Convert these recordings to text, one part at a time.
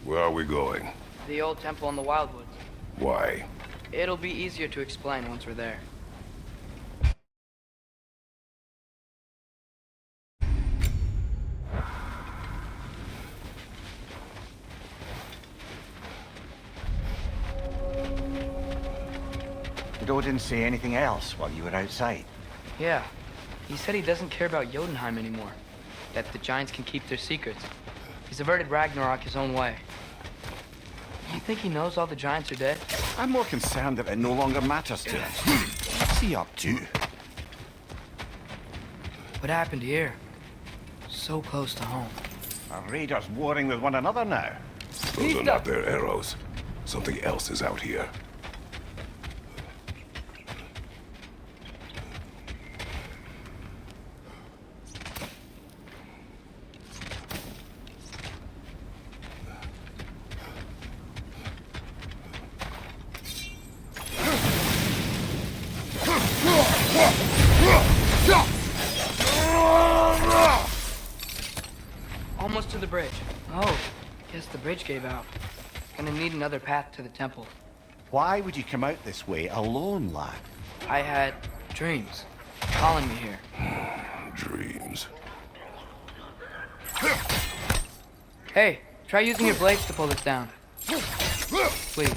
Where are we going? The old temple in the Wildwoods. Why? It'll be easier to explain once we're there. Did Odin say anything else while you were outside? Yeah. He said he doesn't care about Jotunheim anymore. That the giants can keep their secrets. He's averted Ragnarok his own way. You think he knows all the giants are dead? I'm more concerned that it no longer matters to him. What's he up to? What happened here? So close to home. Are raiders warring with one another now? Those are not their arrows. Something else is out here. Almost to the bridge. Oh, guess the bridge gave out. Gonna need another path to the temple. Why would you come out this way alone, lad? I had dreams calling me here. Dreams. Hey, try using your blades to pull this down. Please.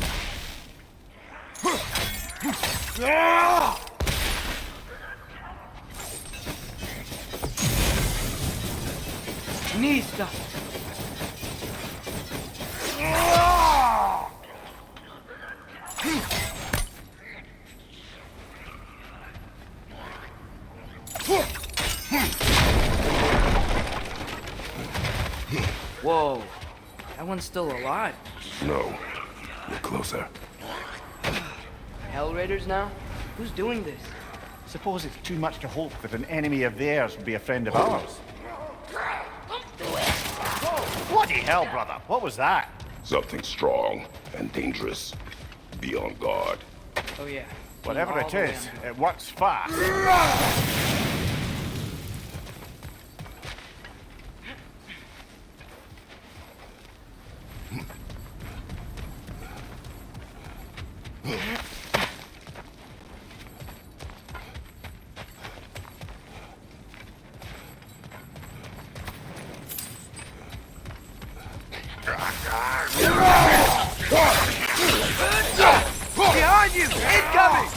Knee stuff. Whoa, that one's still alive. No. Look closer. Hell Raiders now? Who's doing this? Suppose it's too much to hope that an enemy of theirs would be a friend of ours. Bloody hell, brother. What was that? Something strong and dangerous. Be on guard. Oh yeah. Whatever All it the way is, under. it works fast. Behind you! Incoming!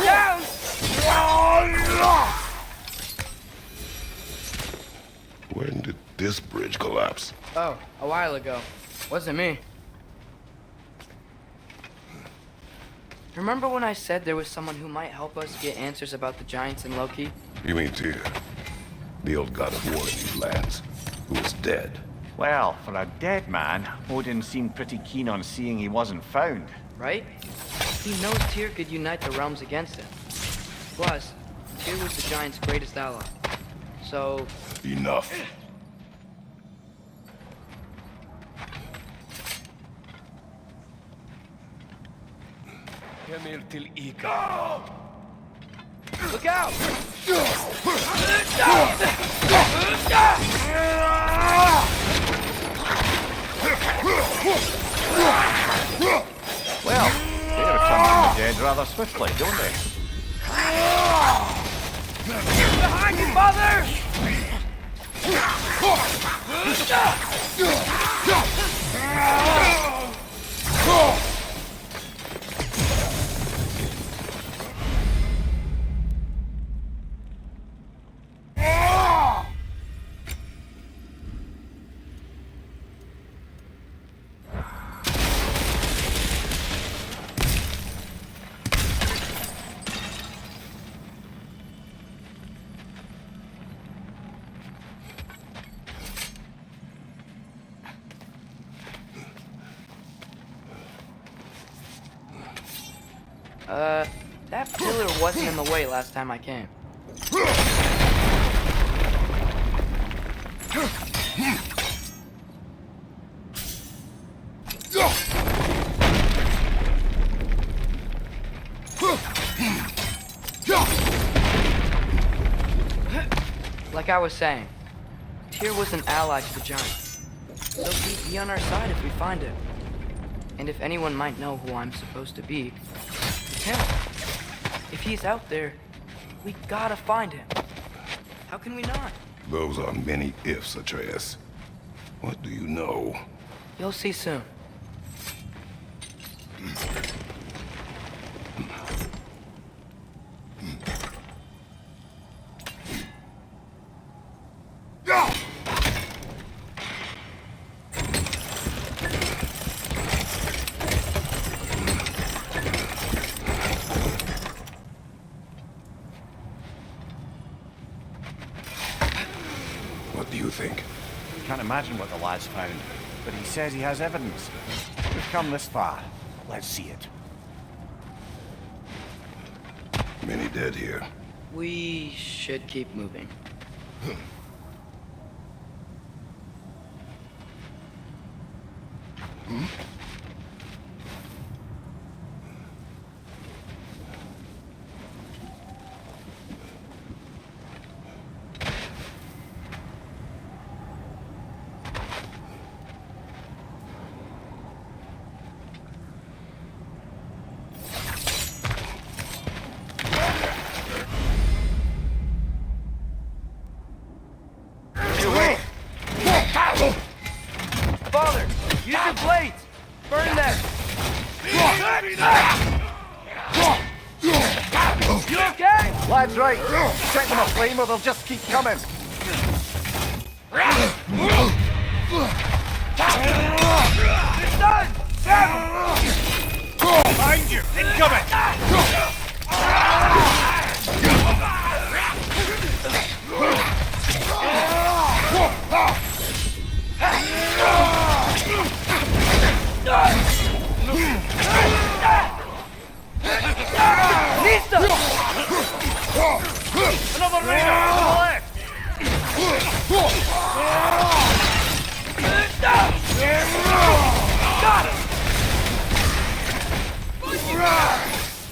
Down! When did this bridge collapse? Oh, a while ago. Wasn't me. Remember when I said there was someone who might help us get answers about the giants and Loki? You mean Tyr, the old god of war in these lands, who is dead? Well, for a dead man, Odin seemed pretty keen on seeing he wasn't found. Right? He knows Tyr could unite the realms against him. Plus, Tyr was the giants' greatest ally. So, Enough. look out! Well, they return from the dead rather swiftly, don't they? Behind you, mother! That pillar wasn't in the way last time I came. Like I was saying, Tyr was an ally to the Giants. So he'd be on our side if we find him. And if anyone might know who I'm supposed to be, it's him. If he's out there, we gotta find him. How can we not? Those are many ifs, Atreus. What do you know? You'll see soon. What do you think? Can't imagine what the lad's found, but he says he has evidence. We've come this far. Let's see it. Many dead here. We should keep moving. Father, use your blades! Burn them! You okay? Lad's right. Set them aflame or they'll just keep coming. It's done! Behind you! Incoming! Lisa! Another raider to the left!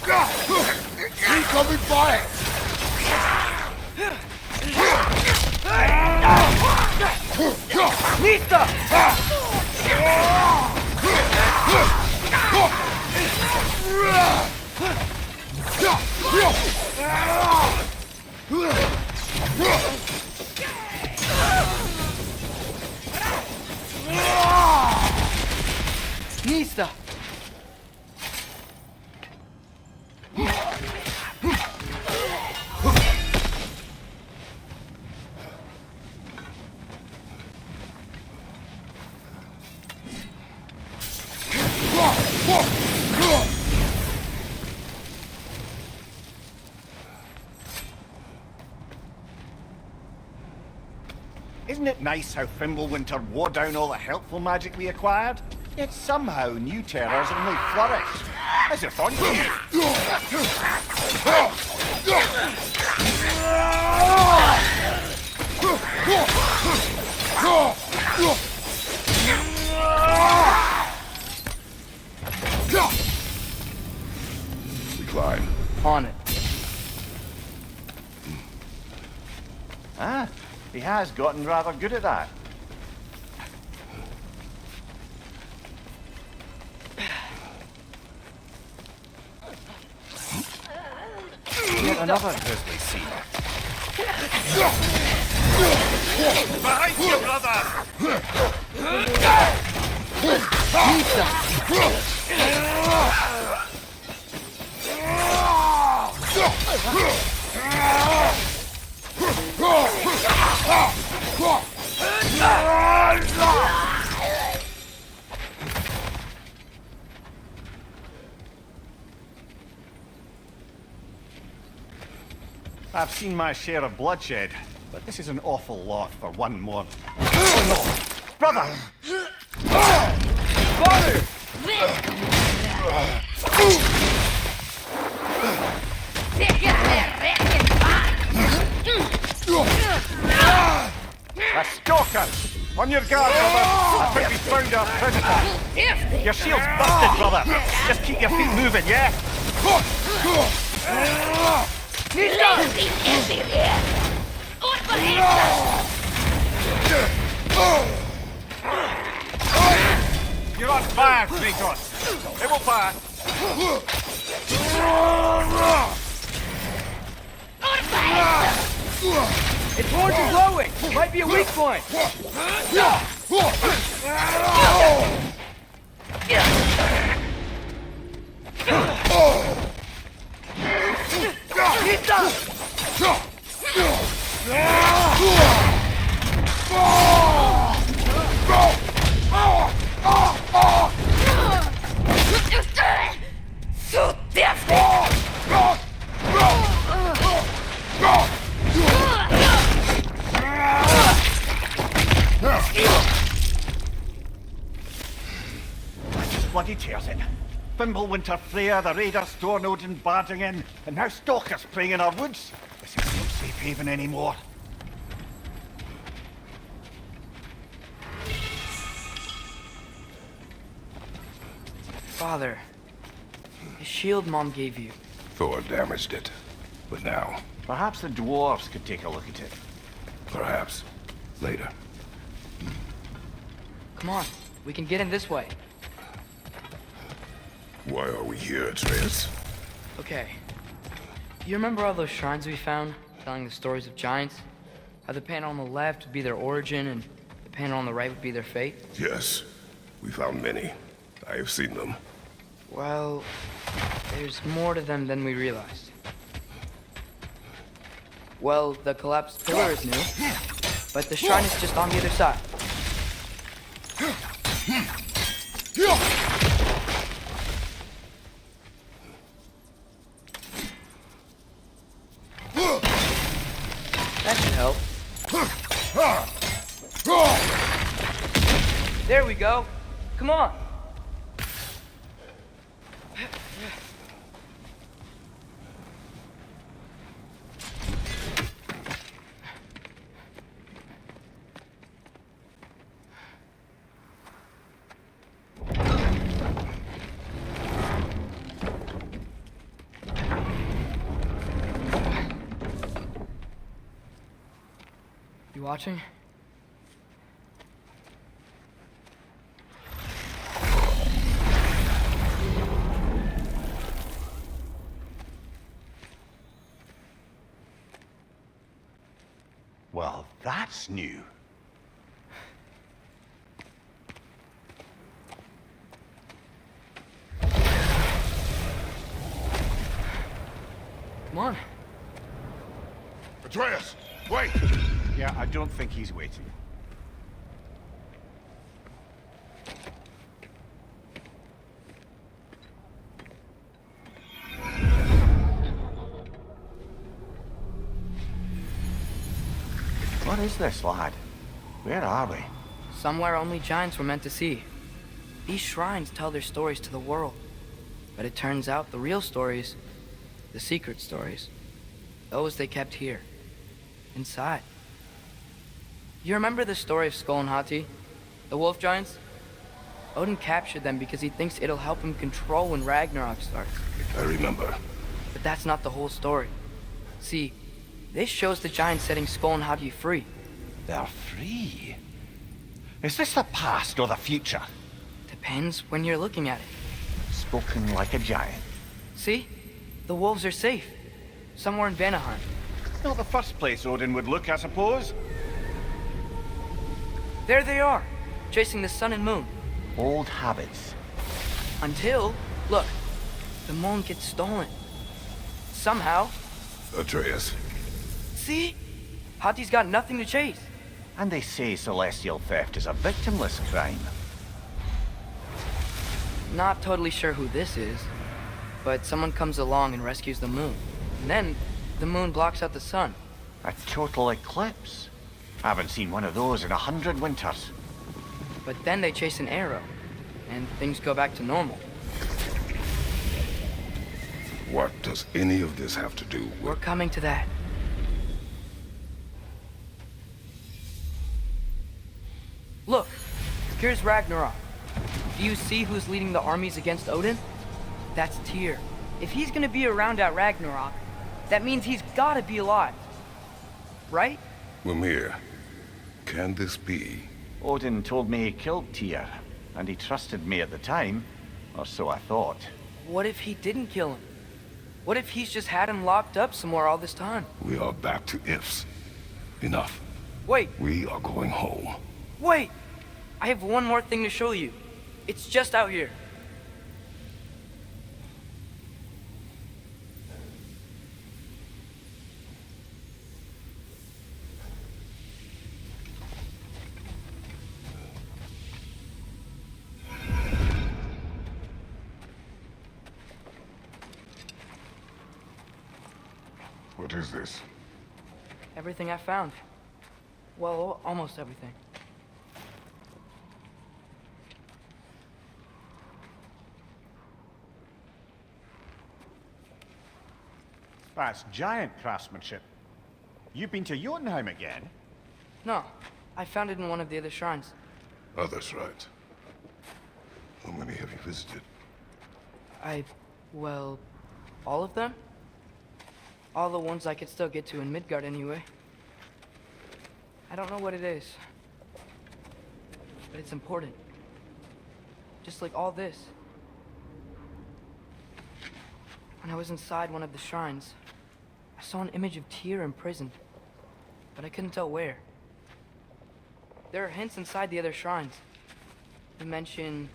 Got him! Incoming fire! Lisa! Nista! Isn't it nice how Fimbulwinter wore down all the helpful magic we acquired? Yet somehow new terrors only flourished. As if on We climb. On it. Ah, he has gotten rather good at that. Yet another grisly scene. Behind you, brother! I've seen my share of bloodshed, but this is an awful lot for one more. Oh no! Brother! Father! A stalker! On your guard, brother! I think we found our predator! Your shield's busted, brother! Just keep your feet moving, yeah? You're on fire, Kratos! It will pass! Its horns are glowing! Might be a weak point! He's up! To death! Bloody tears it. Fimbulwinter Freya, the raiders, Stornodin barging in, and now stalkers preying in our woods. This is no safe haven anymore. Father, the shield Mom gave you. Thor damaged it. But now, Perhaps the dwarves could take a look at it. perhaps, later. Come on, we can get in this way. Why are we here, Atreus? Okay. You remember all those shrines we found, telling the stories of giants? How the panel on the left would be their origin, and the panel on the right would be their fate? Yes, we found many. I have seen them. Well, there's more to them than we realized. Well, the collapsed pillar is new, but the shrine is just on the other side. That should help. There we go. Come on. You watching? Well, that's new. Come on. Atreus, wait! Yeah, I don't think he's waiting. What is this, lad? Where are we? Somewhere only giants were meant to see. These shrines tell their stories to the world. But it turns out the real stories, the secret stories, those they kept here, inside. You remember the story of Skull and Hati, the wolf giants? Odin captured them because he thinks it'll help him control when Ragnarok starts. I remember. But that's not the whole story. See, this shows the giants setting Skull and Hati free. They're free. Is this the past or the future? Depends when you're looking at it. Spoken like a giant. See? The wolves are safe. Somewhere in Vanaheim. Not the first place Odin would look, I suppose. There they are, chasing the sun and moon. Old habits. Until, look, the moon gets stolen. Somehow. Atreus, See? Hati's got nothing to chase. And they say celestial theft is a victimless crime. Not totally sure who this is, but someone comes along and rescues the moon. And then, the moon blocks out the sun. A total eclipse. I haven't seen one of those in 100 winters. But then they chase an arrow, and things go back to normal. what does any of this have to do We're with... coming to that. Look, here's Ragnarok. Do you see who's leading the armies against Odin? That's Tyr. If he's gonna be around at Ragnarok, that means he's gotta be alive. Right? Mimir, can this be? Odin told me he killed Tyr, and he trusted me at the time, or so I thought. What if he didn't kill him? What if he's just had him locked up somewhere all this time? We are back to ifs. Enough. Wait, We are going home. wait! I have one more thing to show you. It's just out here. What is this? Everything I found. Well, almost everything. That's giant craftsmanship. You've been to Jotunheim again? No, I found it in one of the other shrines. Other shrines. How many have you visited? Well, all of them? All the ones I could still get to in Midgard anyway. I don't know what it is, but it's important. Just like all this. When I was inside one of the shrines, I saw an image of Tyr imprisoned, but I couldn't tell where. There are hints inside the other shrines. They mention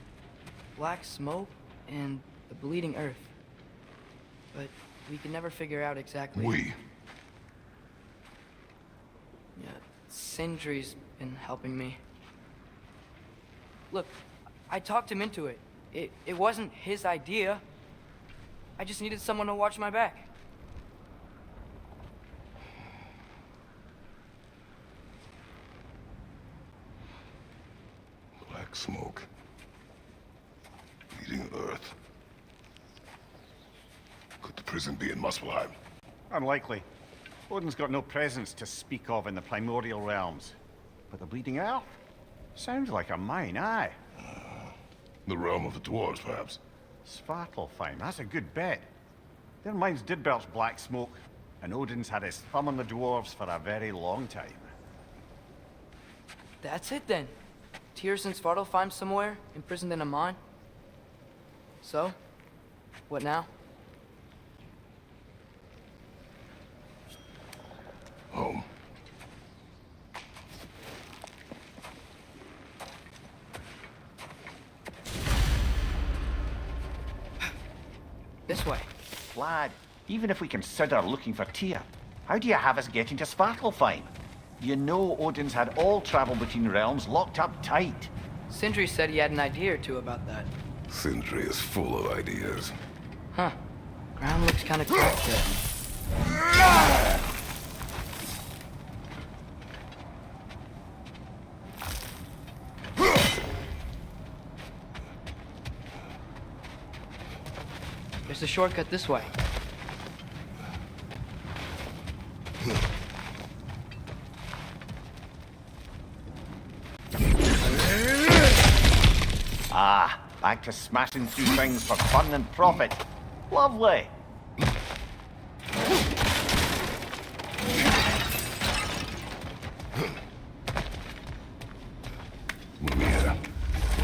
black smoke and the bleeding earth, but we can never figure out exactly. Yeah, Sindri's been helping me. Look, I talked him into it. It wasn't his idea. I just needed someone to watch my back. Black smoke. Bleeding earth. Could the prison be in Muspelheim? Unlikely. Odin's got no presence to speak of in the primordial realms. But the Bleeding Earth? Sounds like a mine, aye. The realm of the dwarves, perhaps. Svartalfheim, that's a good bet. Their mines did belch black smoke, and Odin's had his thumb on the dwarves for a very long time. That's it then. Tyr's in Svartalfheim somewhere, imprisoned in a mine. So, what now? Home. This way. Lad, even if we consider looking for Tyr, how do you have us getting to Svartalfheim? You know Odin's had all travel between realms locked up tight. Sindri said he had an idea or two about that. Sindri is full of ideas. Huh. Ground looks kind of cracked there. There's a shortcut this way. Ah, back to smashing through things for fun and profit. Lovely. Mimir,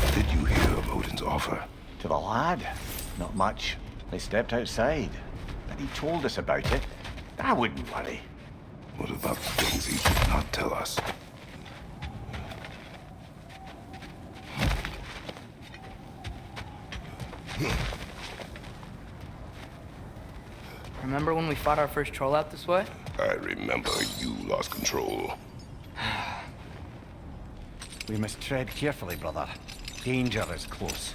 what did you hear of Odin's offer? To the lad? Not much. They stepped outside, and he told us about it. I wouldn't worry. What about the things he did not tell us? Remember when we fought our first troll out this way? I remember you lost control. We must tread carefully, brother. Danger is close.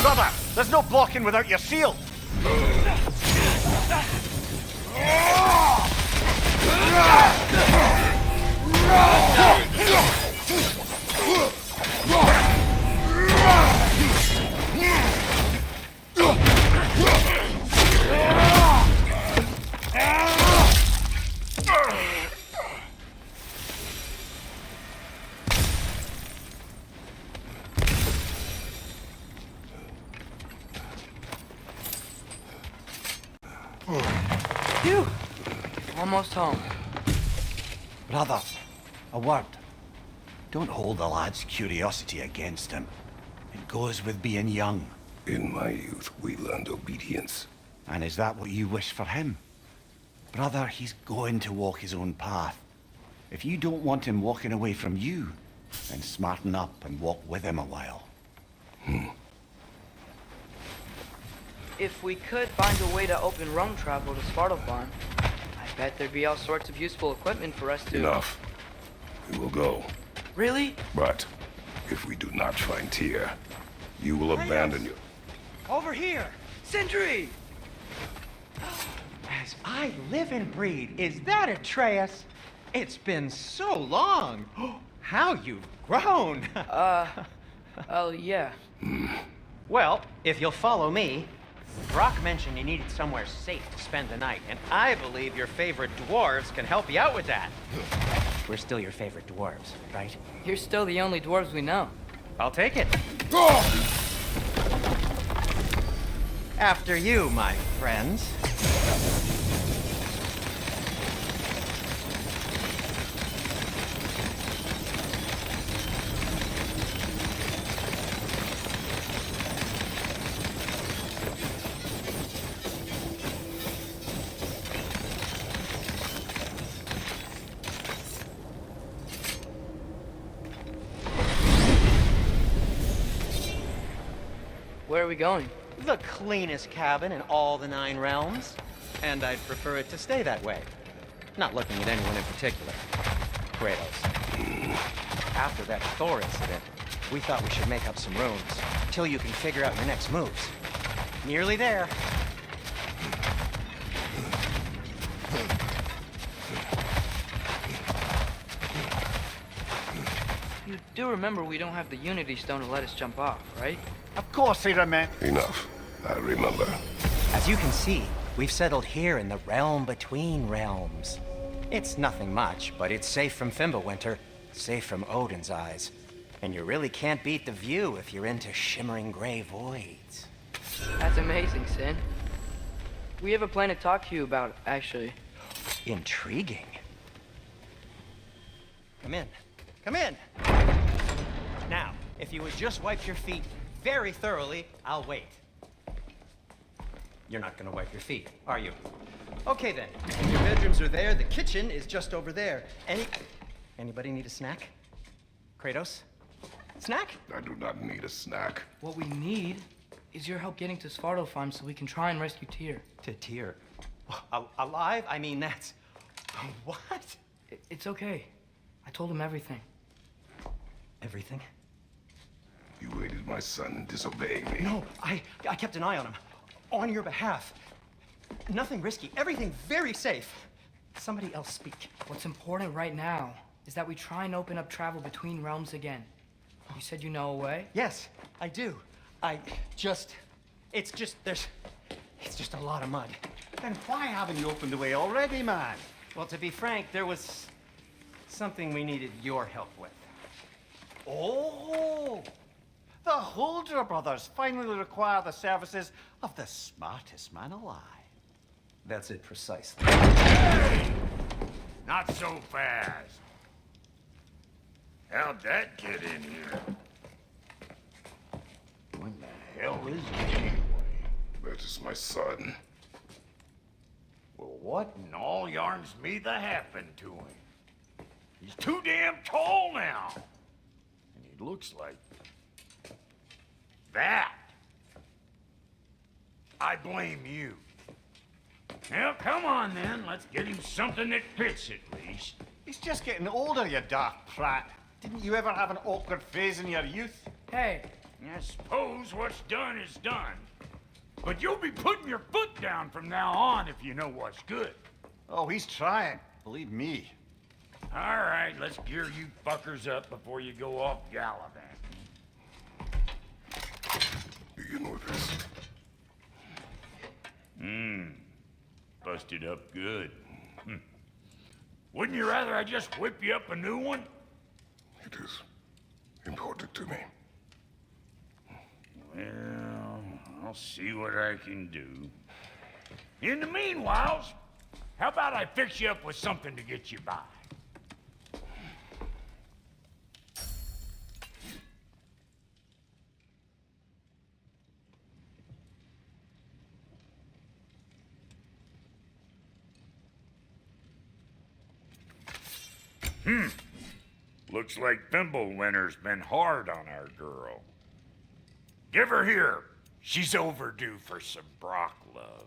Brother, there's no blocking without your shield. Phew! Almost home. Brother, a word. Don't hold the lad's curiosity against him. It goes with being young. In my youth, we learned obedience. And is that what you wish for him? Brother, he's going to walk his own path. If you don't want him walking away from you, then smarten up and walk with him a while. If we could find a way to open roam travel to Svartalfheim, I bet there'd be all sorts of useful equipment for us to... Enough. We will go. Really? But if we do not find Tyr, you will abandon your... Over here! Sentry! As I live and breathe, is that Atreus? It's been so long! How you've grown! Oh, yeah. Well, if you'll follow me, Brock mentioned you needed somewhere safe to spend the night, and I believe your favorite dwarves can help you out with that. We're still your favorite dwarves, right? You're still the only dwarves we know. I'll take it. After you, my friends. Where are we going? The cleanest cabin in all the 9 realms. And I'd prefer it to stay that way. Not looking at anyone in particular. Kratos. After that Thor incident, we thought we should make up some rooms, till you can figure out your next moves. Nearly there. You do remember we don't have the Unity Stone to let us jump off, right? Of course he remember. Enough. I remember. As you can see, we've settled here in the realm between realms. It's nothing much, but it's safe from Fimbulwinter, safe from Odin's eyes. And you really can't beat the view if you're into shimmering gray voids. That's amazing, Sin. We have a plan to talk to you about, actually. Intriguing. Come in. Come in! Now, if you would just wipe your feet very thoroughly, I'll wait. You're not gonna wipe your feet, are you? Okay then. Your bedrooms are there, the kitchen is just over there. Anybody need a snack? Kratos? Snack? I do not need a snack. What we need is your help getting to Svartalfheim so we can try and rescue Tyr. To Tyr. Alive? I mean, that's... What? It's okay. I told him everything. Everything? You aided my son in disobeying me. No, I kept an eye on him. On your behalf. Nothing risky. Everything very safe. Somebody else speak. What's important right now is that we try and open up travel between realms again. You said you know a way? Yes, I do. It's just a lot of mud. Then why haven't you opened the way already, man? Well, to be frank, there was something we needed your help with. Oh! The Holder brothers finally require the services of the smartest man alive. That's it precisely. Not so fast. How'd that get in here? When the hell is he anyway? That is my son. Well, what in all yarns me that happened to him? He's too damn tall now. And he looks like... that. I blame you. Now, come on then. Let's get him something that fits at least. He's just getting older, you dark prat. Didn't you ever have an awkward phase in your youth? Hey, I suppose what's done is done. But you'll be putting your foot down from now on if you know what's good. Oh, he's trying. Believe me. All right, let's gear you fuckers up before you go off gallivanting. Do you know this? Busted up good. Wouldn't you rather I just whip you up a new one? It is important to me. Well, I'll see what I can do. In the meanwhile, How about I fix you up with something to get you by? Looks like Thimblewinter's been hard on our girl. Give her here. She's overdue for some Brock love.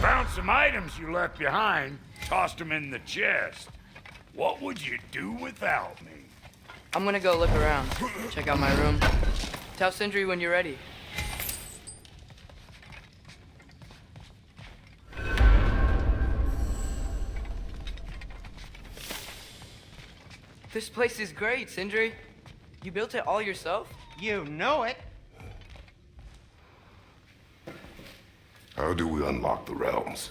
Found some items you left behind, tossed them in the chest. What would you do without me? I'm gonna go look around, check out my room. Tell Sindri when you're ready. This place is great, Sindri. You built it all yourself? You know it. How do we unlock the realms?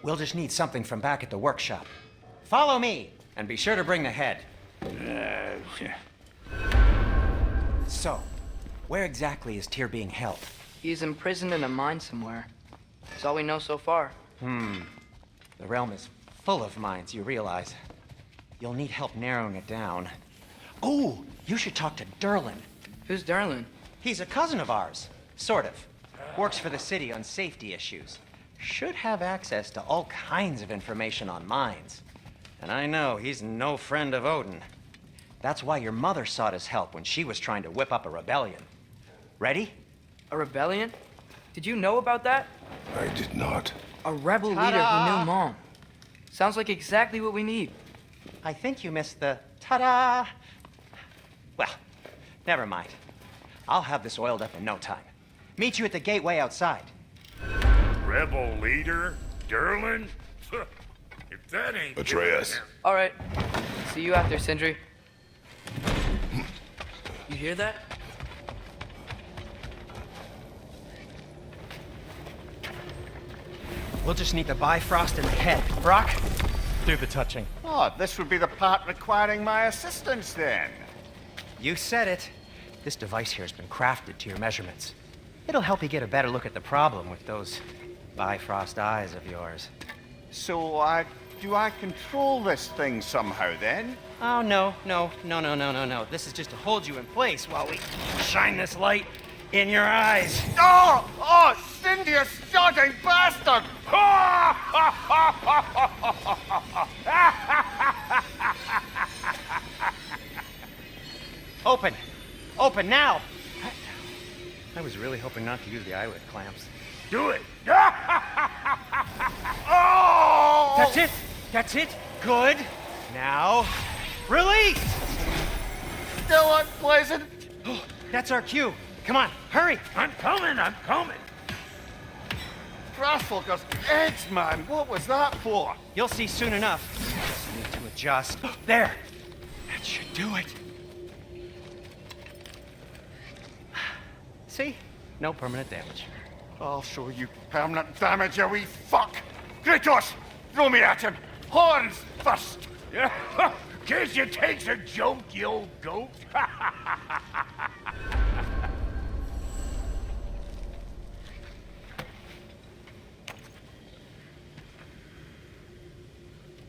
We'll just need something from back at the workshop. Follow me, and be sure to bring the head. So, where exactly is Tyr being held? He's imprisoned in a mine somewhere. That's all we know so far. The realm is full of mines, you realize. You'll need help narrowing it down. Oh, you should talk to Derlin. Who's Darlin? He's a cousin of ours, sort of. Works for the city on safety issues. Should have access to all kinds of information on mines. And I know he's no friend of Odin. That's why your mother sought his help when she was trying to whip up a rebellion. Ready? A rebellion? Did you know about that? I did not. A rebel leader who knew Mom. Sounds like exactly what we need. I think you missed the ta-da. Well, never mind. I'll have this oiled up in no time. Meet you at the gateway outside. Rebel leader? Derlin? If that ain't... Atreus. All right. See you after, Sindri. You hear that? We'll just need the Bifrost in the head. Brock, do the touching. Oh, this would be the part requiring my assistance then. You said it. This device here has been crafted to your measurements. It'll help you get a better look at the problem with those Bifrost eyes of yours. So, do I control this thing somehow then? Oh, no. This is just to hold you in place while we shine this light in your eyes. Oh, Cindy, you shocking bastard! Open now! I was really hoping not to use the eyelid clamps. Do it! Oh! That's it! Good! Now, release! Still unpleasant. That's our cue. Come on, hurry! I'm coming! Grassfolker's eggs, man! What was that for? You'll see soon enough. Just need to adjust. There! That should do it. See? No permanent damage. I'll show you permanent damage, you wee fuck! Kratos! Throw me at him! Horns first! Yeah, case you takes a joke, you old goat.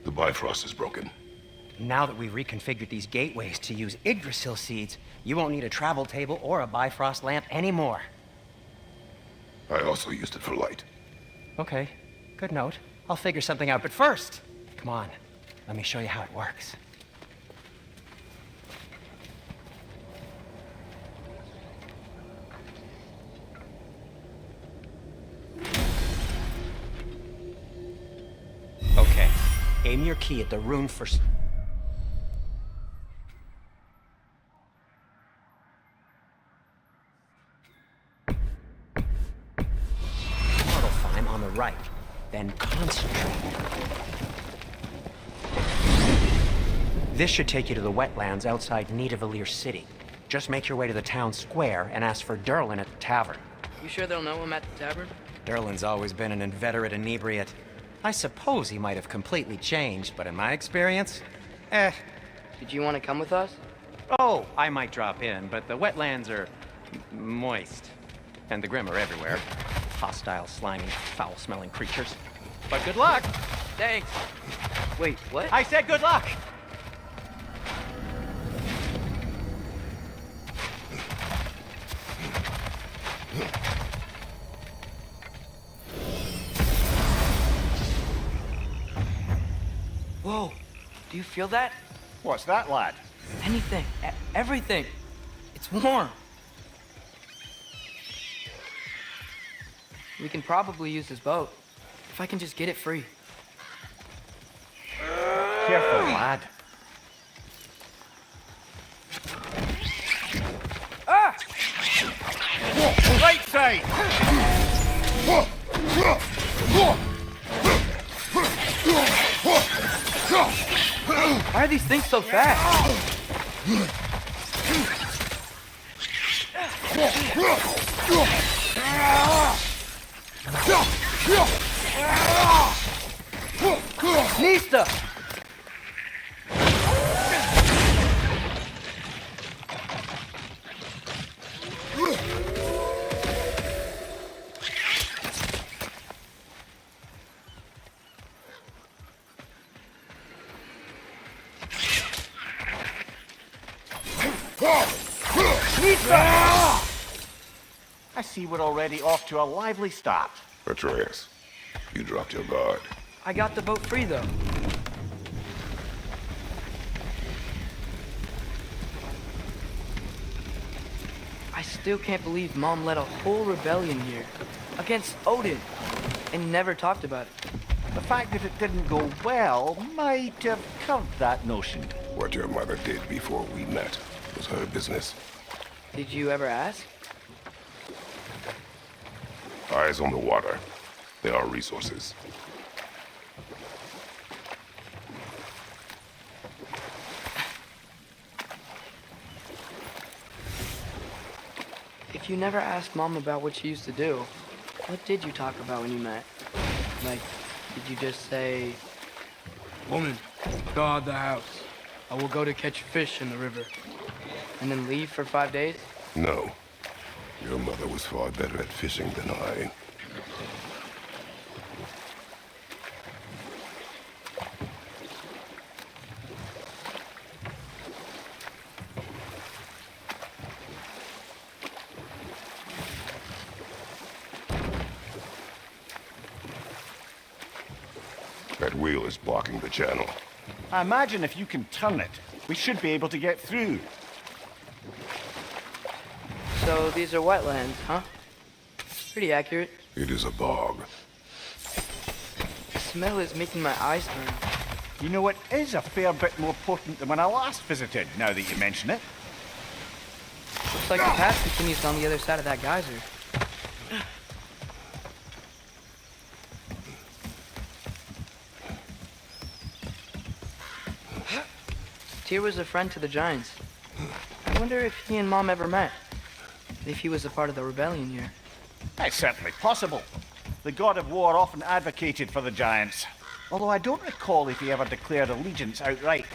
The Bifrost is broken. Now that we've reconfigured these gateways to use Yggdrasil seeds, you won't need a travel table or a Bifrost lamp anymore. I also used it for light. Okay, good note. I'll figure something out, but first, come on, let me show you how it works. Okay, aim your key at the rune for... Svartalfheim on the right, then concentrate. This should take you to the wetlands outside Nidavellir City. Just make your way to the town square and ask for Derlin at the tavern. You sure they'll know him at the tavern? Derlin's always been an inveterate inebriate. I suppose he might have completely changed, but in my experience, Did you want to come with us? Oh, I might drop in, but the wetlands are moist. And the Grim are everywhere. Hostile, slimy, foul-smelling creatures. But good luck! Thanks. Wait, what? I said good luck! Whoa, do you feel that? What's that, lad? Anything, everything. It's warm. We can probably use this boat, if I can just get it free. Careful, lad. Ah! Right side! Why are these things so fast? Nista! I see we're already off to a lively start. Atreus, you dropped your guard. I got the boat free, though. I still can't believe Mom led a whole rebellion here against Odin and never talked about it. The fact that it didn't go well might have curbed that notion. What your mother did before we met was her business. Did you ever ask? Eyes on the water. There are resources. If you never asked Mom about what she used to do, what did you talk about when you met? Like, did you just say, "Woman, guard the house. I will go to catch fish in the river," and then leave for 5 days? No. Your mother was far better at fishing than I. That wheel is blocking the channel. I imagine if you can turn it, we should be able to get through. So these are wetlands, huh? Pretty accurate. It is a bog. The smell is making my eyes burn. You know, it is a fair bit more potent than when I last visited, now that you mention it. Looks like the path continues on the other side of that geyser. Tyr was a friend to the Giants. I wonder if he and Mom ever met. If he was a part of the rebellion here. It's certainly possible. The God of War often advocated for the Giants, although I don't recall if he ever declared allegiance outright.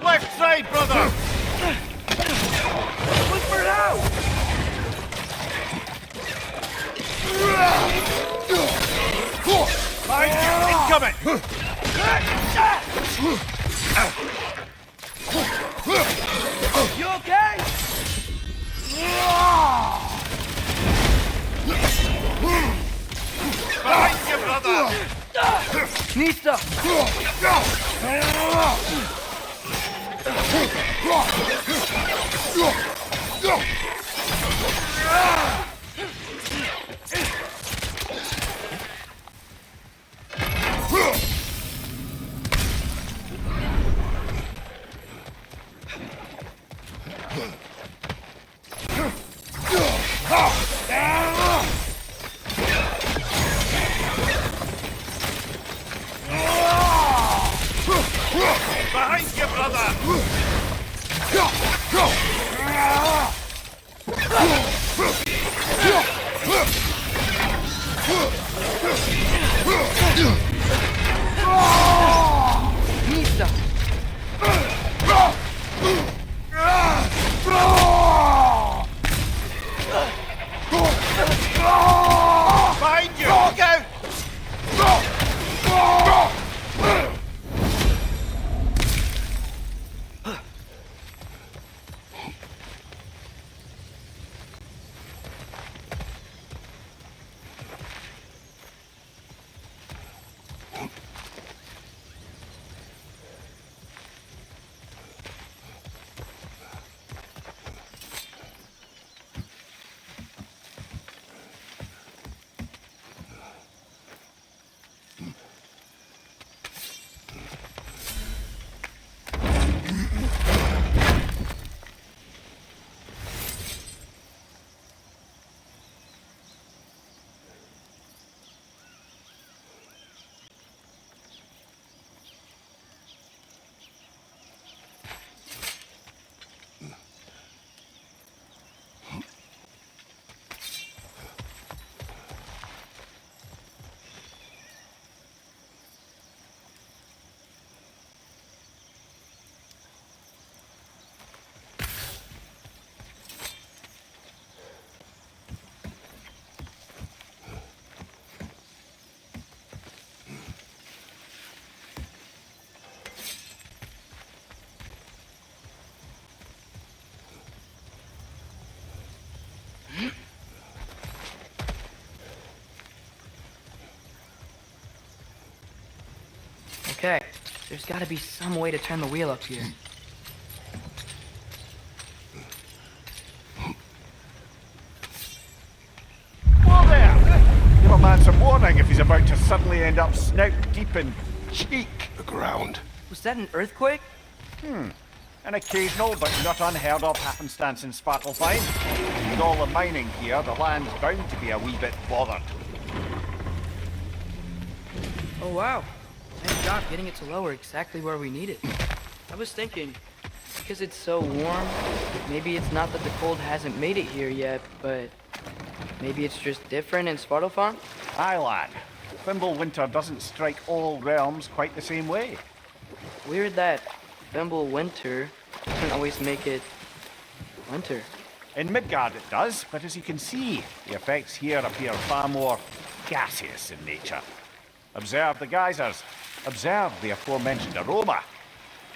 Left side, brother! Look for it out! Incoming! You okay? Behind you, brother! Nista! Behind you, brother! Nista! Behind you! Look out! Okay, there's gotta be some way to turn the wheel up here. Whoa there! Give a man some warning if he's about to suddenly end up snout deep in cheek. The ground. Was that an earthquake? An occasional but not unheard of happenstance in Svartalfheim. With all the mining here, the land's bound to be a wee bit bothered. Oh wow. Nice job getting it to lower exactly where we need it. I was thinking, because it's so warm, maybe it's not that the cold hasn't made it here yet, but maybe it's just different in Svartalfheim? Aye, lad. Winter doesn't strike all realms quite the same way. Weird that Winter doesn't always make it winter. In Midgard it does, but as you can see, the effects here appear far more gaseous in nature. Observe the geysers. Observe the aforementioned aroma.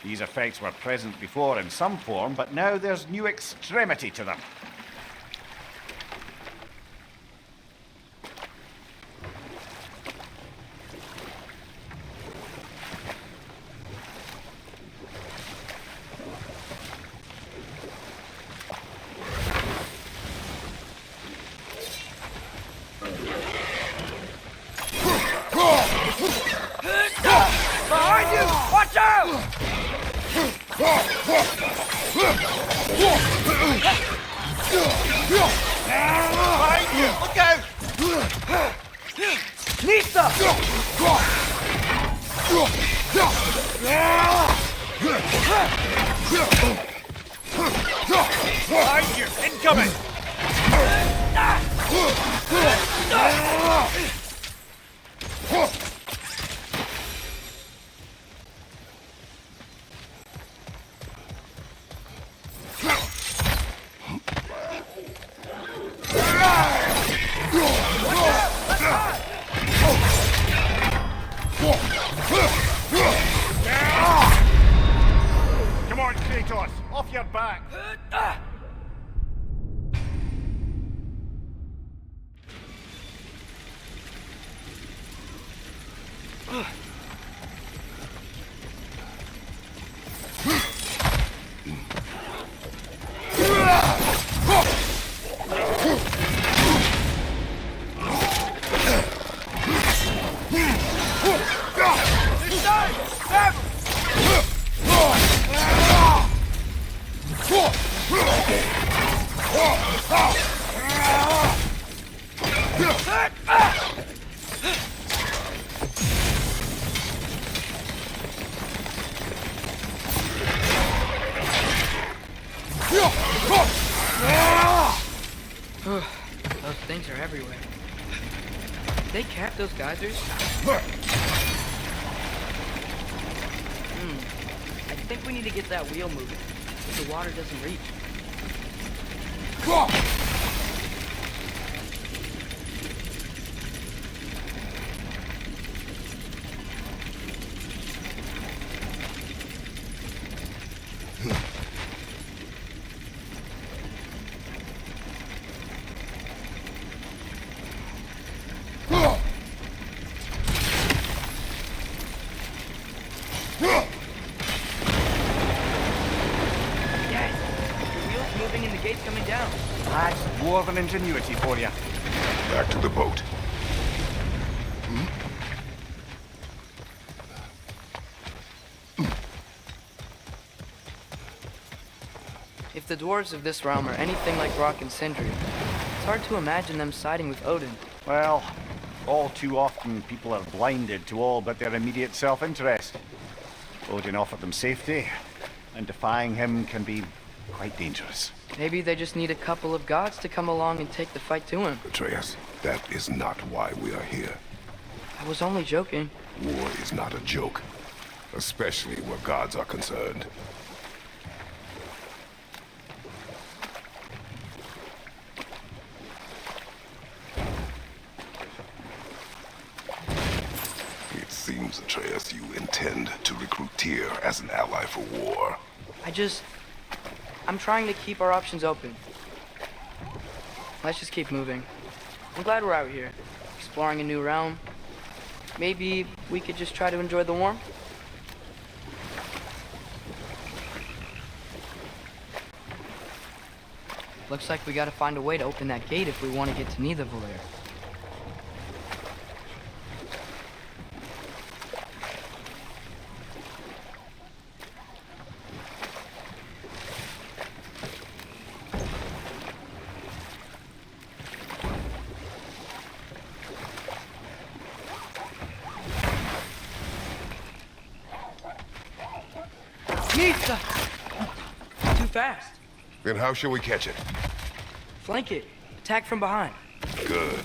These effects were present before in some form, but now there's new extremity to them. Behind you! Watch out! Behind you! Look out! Nista! Behind you! Incoming! Come on, Kratos! Off your back! Those things are everywhere. Did they cap those geysers? I think we need to get that wheel moving, so the water doesn't reach. Coming down. That's dwarven ingenuity for you. Back to the boat. If the dwarves of this realm are anything like Rock and Sindri, it's hard to imagine them siding with Odin. Well, all too often people are blinded to all but their immediate self-interest. Odin offered them safety, and defying him can be quite dangerous. Maybe they just need a couple of gods to come along and take the fight to him. Atreus, that is not why we are here. I was only joking. War is not a joke, especially where gods are concerned. It seems, Atreus, you intend to recruit Tyr as an ally for war. I'm trying to keep our options open. Let's just keep moving. I'm glad we're out here, exploring a new realm. Maybe we could just try to enjoy the warmth? Looks like we gotta find a way to open that gate if we want to get to Nidavellir. Nisa! Too fast. Then how shall we catch it? Flank it. Attack from behind. Good.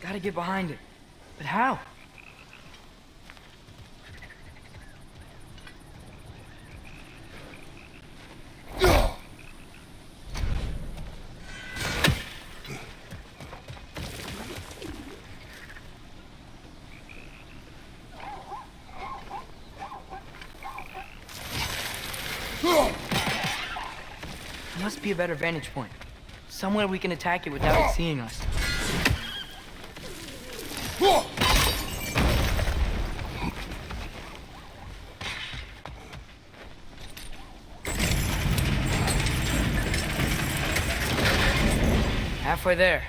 Gotta get behind it. But how? Must be a better vantage point. Somewhere we can attack it without it seeing us. Halfway there.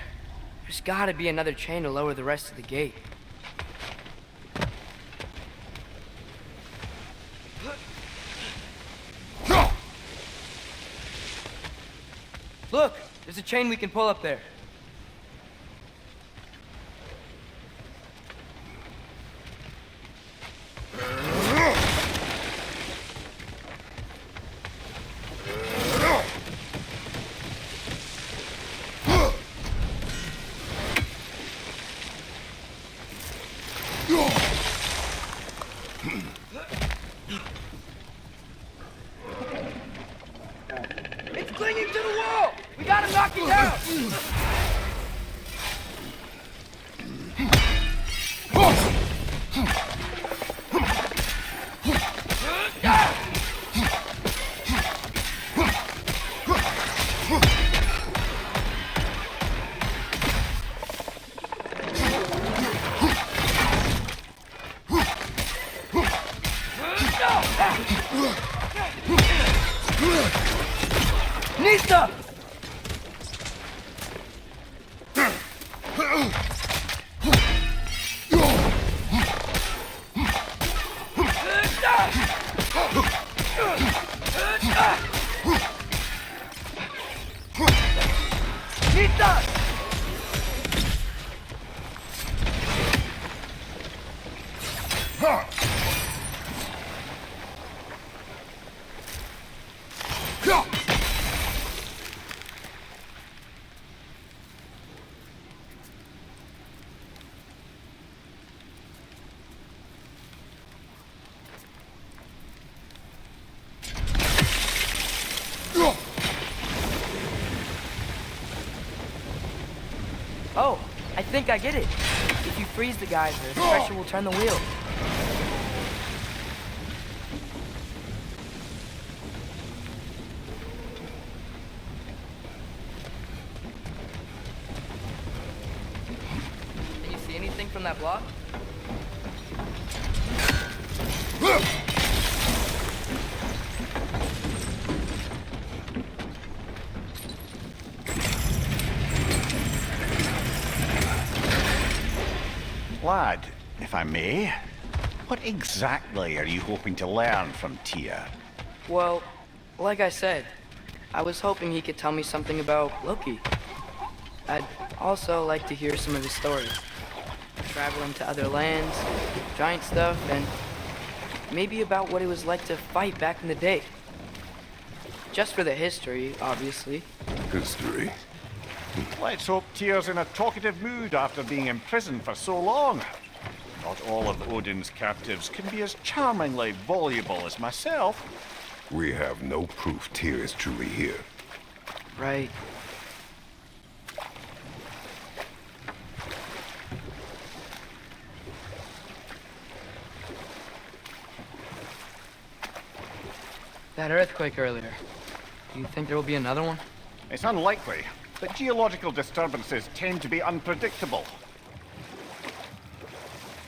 There's gotta be another chain to lower the rest of the gate. Look! There's a chain we can pull up there. Oh, I think I get it. If you freeze the geyser, the pressure will turn the wheel. Can you see anything from that block? Lad, if I may, what exactly are you hoping to learn from Tyr? Well, like I said, I was hoping he could tell me something about Loki. I'd also like to hear some of his stories. Traveling to other lands, giant stuff, and maybe about what it was like to fight back in the day. Just for the history, obviously. History. Let's hope Tyr's in a talkative mood after being imprisoned for so long. Not all of Odin's captives can be as charmingly voluble as myself. We have no proof Tyr is truly here. Right. That earthquake earlier. Do you think there will be another one? It's unlikely, but geological disturbances tend to be unpredictable.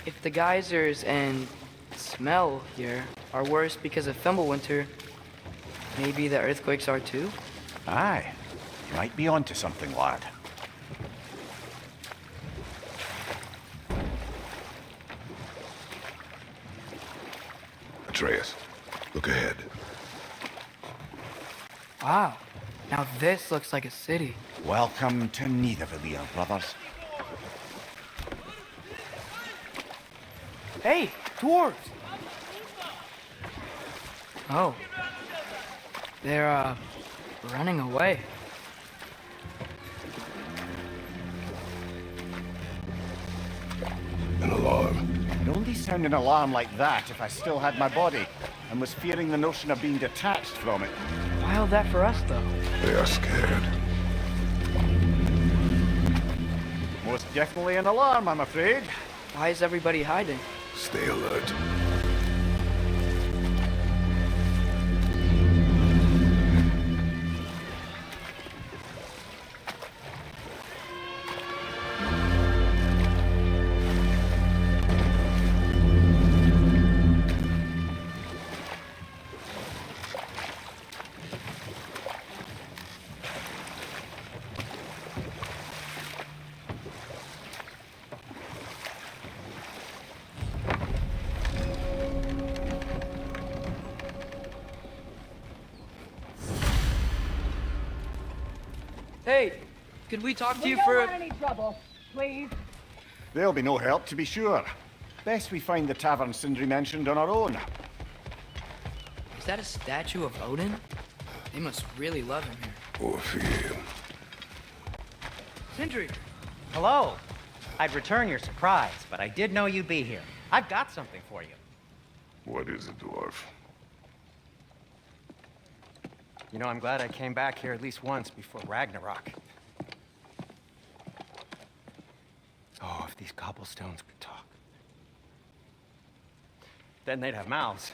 If the geysers and smell here are worse because of Fimbulwinter, maybe the earthquakes are too? Aye, you might be onto something, lad. Atreus, look ahead. Wow. Now this looks like a city. Welcome to Nidavellir, brothers. Hey, dwarves! Oh. They're, running away. An alarm. I'd only sound an alarm like that if I still had my body, and was fearing the notion of being detached from it. Wild that for us, though. They are scared. Most definitely an alarm, I'm afraid. Why is everybody hiding? Stay alert. Hey, could we talk to We you don't for want any trouble, please. There'll be no help, to be sure. Best we find the tavern Sindri mentioned on our own. Is that a statue of Odin? They must really love him here. Or fear. Sindri! Hello. I'd return your surprise, but I did know you'd be here. I've got something for you. What is it, dwarf? You know, I'm glad I came back here at least once before Ragnarok. Oh, if these cobblestones could talk. Then they'd have mouths.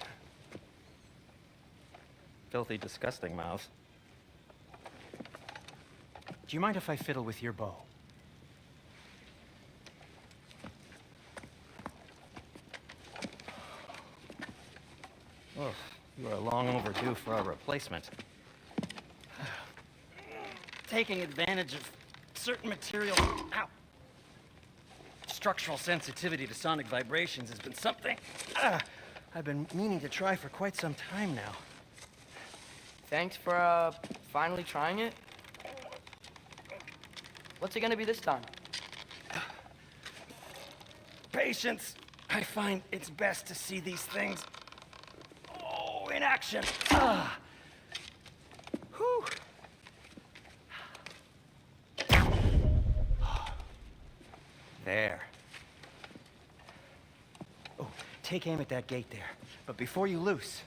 Filthy, disgusting mouths. Do you mind if I fiddle with your bow? Oh, you are long overdue for a replacement. Taking advantage of certain material. Ow! structural sensitivity to sonic vibrations has been something I've been meaning to try for quite some time now. Thanks for, finally trying it. What's it gonna be this time? Patience. I find it's best to see these things, in action. Whew. There. Oh, take aim at that gate there. But before you loose,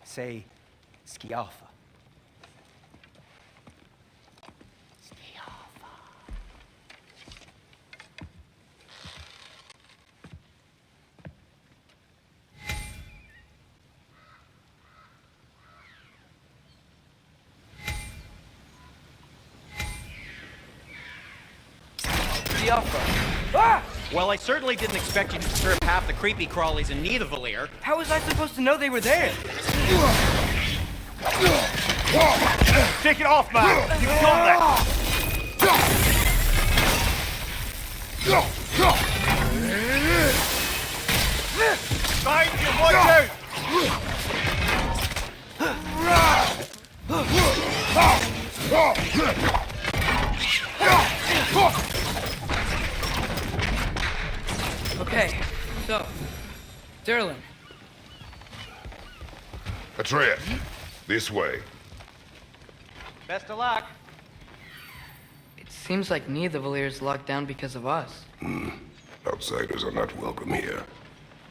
say, Ski Alpha. Ski Alpha. The Alpha. Ah! Well, I certainly didn't expect you to disturb half the creepy crawlies in Nidavellir. How was I supposed to know they were there? Take it off, man! You've got this! Find you, watch out! Okay, so, Derlin. Atreus, this way. Best of luck. It seems like Nidavellir is locked down because of us. Outsiders are not welcome here.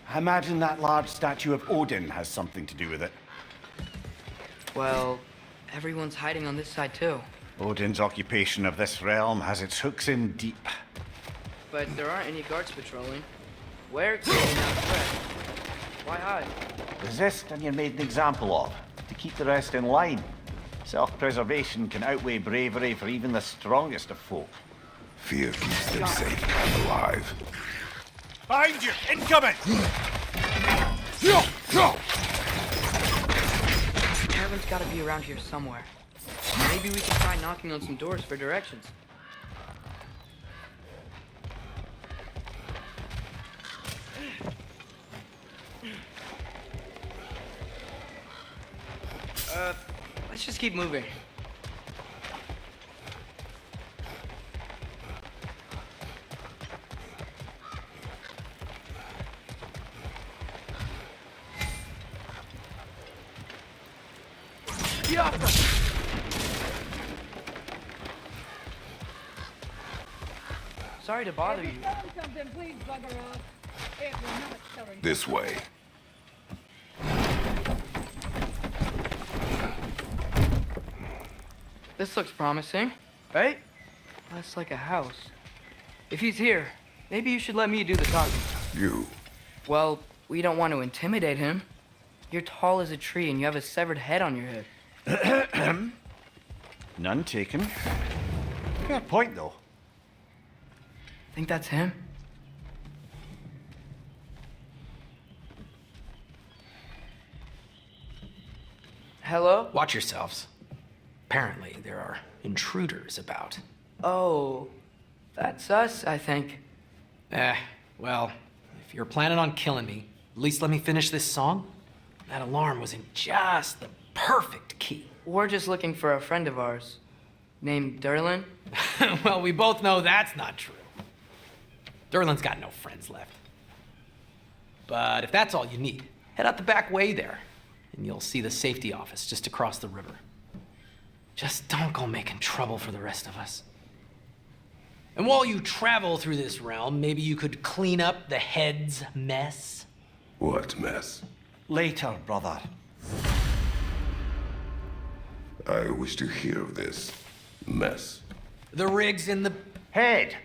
I imagine that large statue of Odin has something to do with it. Well, everyone's hiding on this side too. Odin's occupation of this realm has its hooks in deep. But there aren't any guards patrolling. Where can they now spread? Why hide? Resist and you're made an example of, to keep the rest in line. Self-preservation can outweigh bravery for even the strongest of folk. Fear keeps them safe and alive. Behind you! Incoming! Caravan's gotta be around here somewhere. Maybe we can try knocking on some doors for directions. Let's just keep moving. Sorry to bother you. Something, please bugger off. It will not selling. This way. This looks promising, right? That's like a house. If he's here, maybe you should let me do the talking. You. Well, we don't want to intimidate him. You're tall as a tree and you have a severed head on your head. None taken. Fair point, though. Think that's him? Hello? Watch yourselves. Apparently, there are intruders about. Oh, that's us, I think. Well, if you're planning on killing me, at least let me finish this song. That alarm was in just the perfect key. We're just looking for a friend of ours named Derlin. Well, we both know that's not true. Derlin's got no friends left. But if that's all you need, head out the back way there, and you'll see the safety office just across the river. Just don't go making trouble for the rest of us. And while you travel through this realm, maybe you could clean up the head's mess. What mess? Later, brother. I wish to hear of this mess. The rig's in the... Head!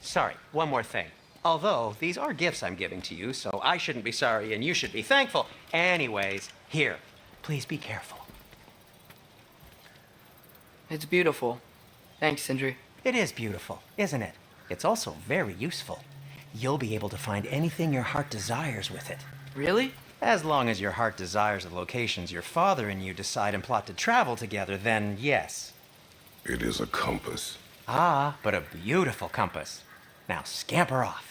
Sorry, one more thing. Although, these are gifts I'm giving to you, so I shouldn't be sorry and you should be thankful. Anyways, here, please be careful. It's beautiful. Thanks, Sindri. It is beautiful, isn't it? It's also very useful. You'll be able to find anything your heart desires with it. Really? As long as your heart desires the locations your father and you decide and plot to travel together, then yes. It is a compass. Ah, but a beautiful compass. Now scamper off.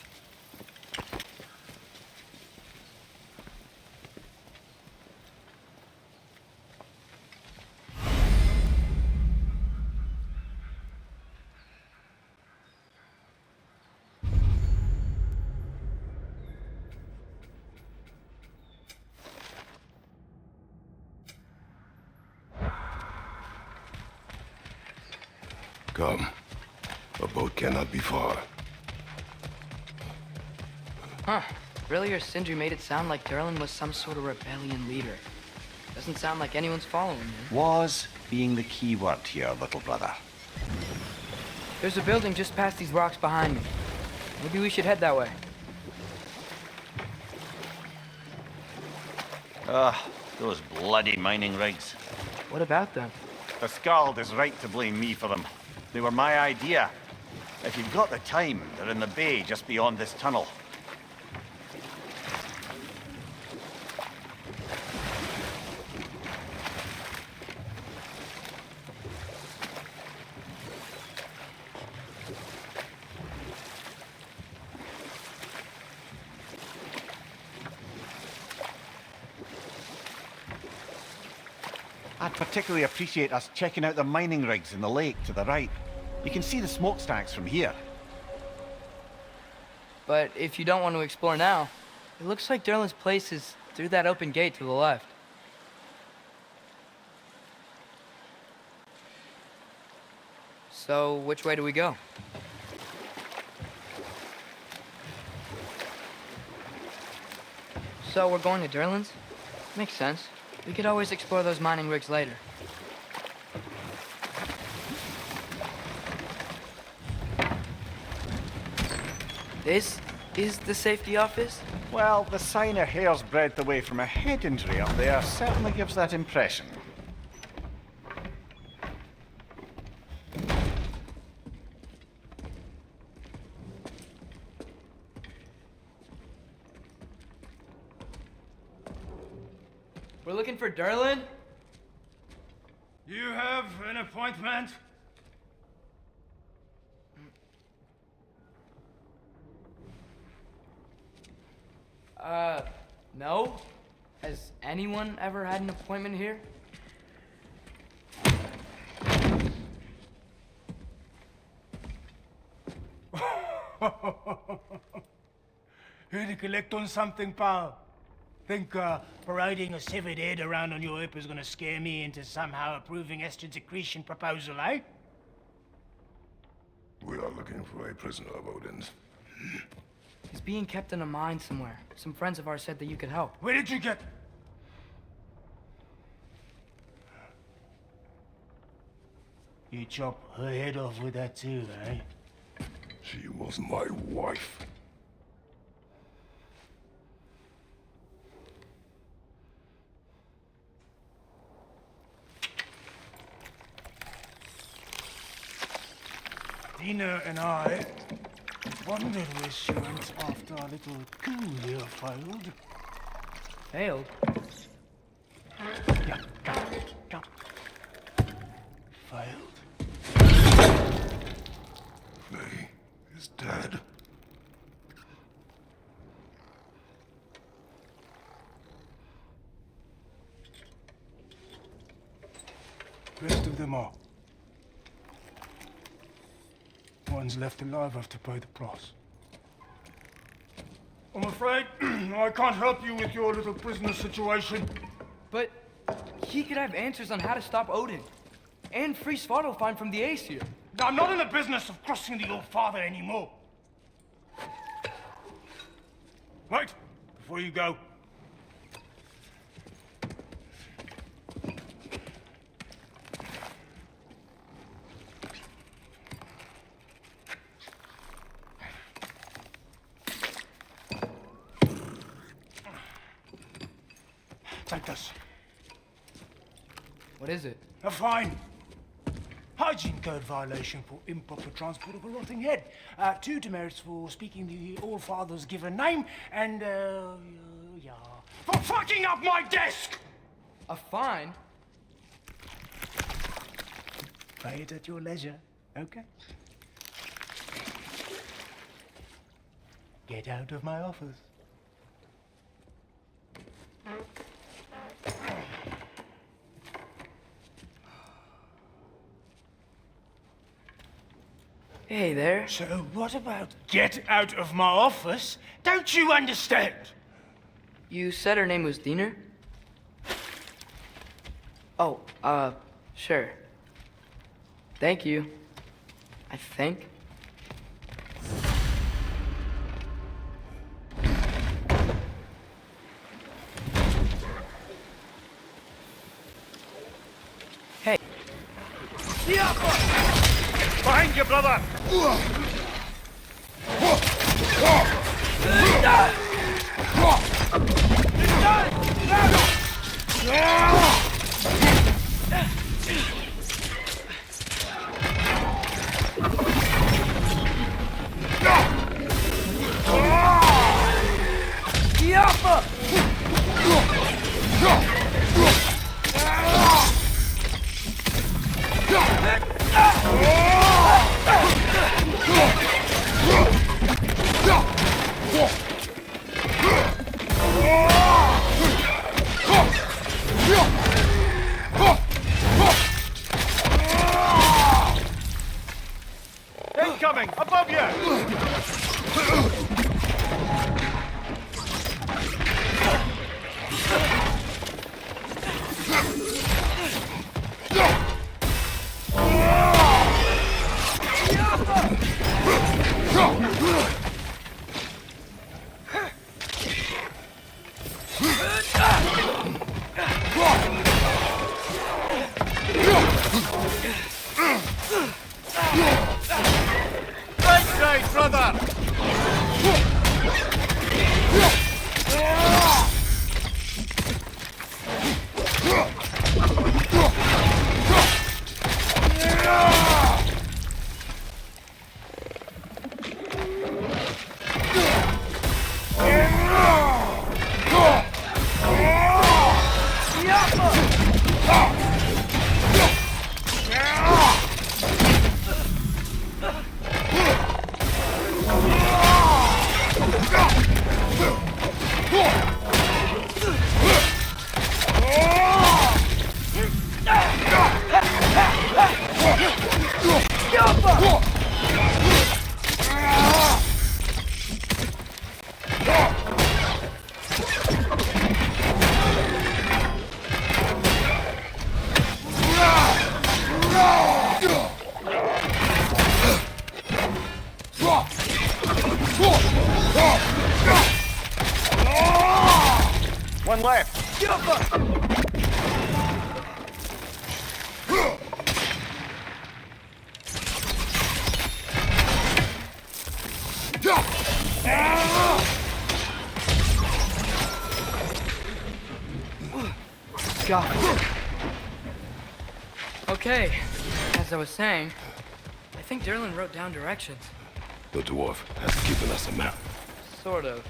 Come. A boat cannot be far. Huh. Earlier, Sindri made it sound like Durlin was some sort of rebellion leader. Doesn't sound like anyone's following him. Was being the key word here, little brother. There's a building just past these rocks behind me. Maybe we should head that way. Those bloody mining rigs. What about them? The Skald is right to blame me for them. They were my idea. If you've got the time, they're in the bay just beyond this tunnel. I'd particularly appreciate us checking out the mining rigs in the lake to the right. You can see the smokestacks from here. But if you don't want to explore now, it looks like Durlin's place is through that open gate to the left. So, which way do we go? So, we're going to Durlin's? Makes sense. We could always explore those mining rigs later. This is the safety office? Well, the sign a hair's breadth away from a head injury up there certainly gives that impression. We're looking for Durlin? You have an appointment? No. Has anyone ever had an appointment here? Here to collect on something, pal? Think parading a severed head around on your hip is gonna scare me into somehow approving Estrid's accretion proposal, eh? We are looking for a prisoner of Odin's. He's being kept in a mine somewhere. Some friends of ours said that you could help. Where did you get... You chop her head off with that too, eh? She was my wife. Dina and I wondered where she went after our little coup here failed. Failed? Yeah, come. Failed. Faye is dead. Rest of them are. One's left alive have to pay the price. I'm afraid I can't help you with your little prisoner situation. But he could have answers on how to stop Odin. And free Svartalfheim from the Aesir. I'm not in the business of crossing the old father anymore. Right, before you go. Take this. What is it? A fine. Hygiene code violation for improper transport of a rotting head. 2 demerits for speaking the All-Father's given name, and, yeah, for fucking up my desk! A fine? Pay it at your leisure, okay? Get out of my office. Hey there. So what about get out of my office? Don't you understand? You said her name was Diener? Oh, sure. Thank you. I think. Hey. Behind you, brother! Incoming! Above you! Right, brother! One left. God. Okay, as I was saying, I think Derlin wrote down directions. The dwarf has given us a map. Sort of.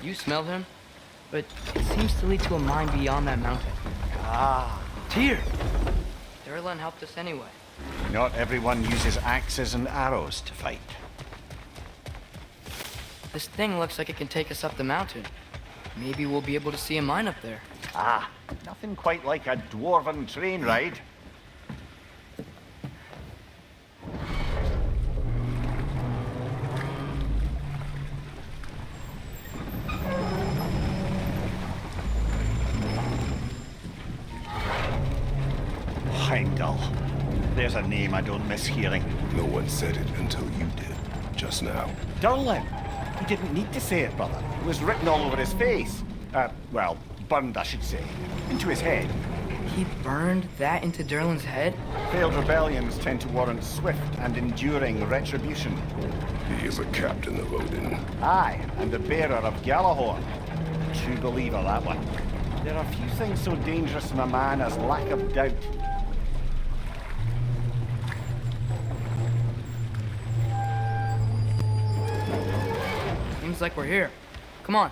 You smelled him? But it seems to lead to a mine beyond that mountain. Ah. Tyr! Derlin helped us anyway. Not everyone uses axes and arrows to fight. This thing looks like it can take us up the mountain. Maybe we'll be able to see a mine up there. Ah, nothing quite like a dwarven train ride. Heimdall. There's a name I don't miss hearing. No one said it until you did, just now. Derlin. He didn't need to say it, brother. It was written all over his face. Well, burned, I should say. Into his head. He burned that into Derlin's head? Failed rebellions tend to warrant swift and enduring retribution. He is a captain of Odin. Aye, and the bearer of Galahorn. True believer, that one. There are few things so dangerous in a man as lack of doubt. Seems like we're here. Come on.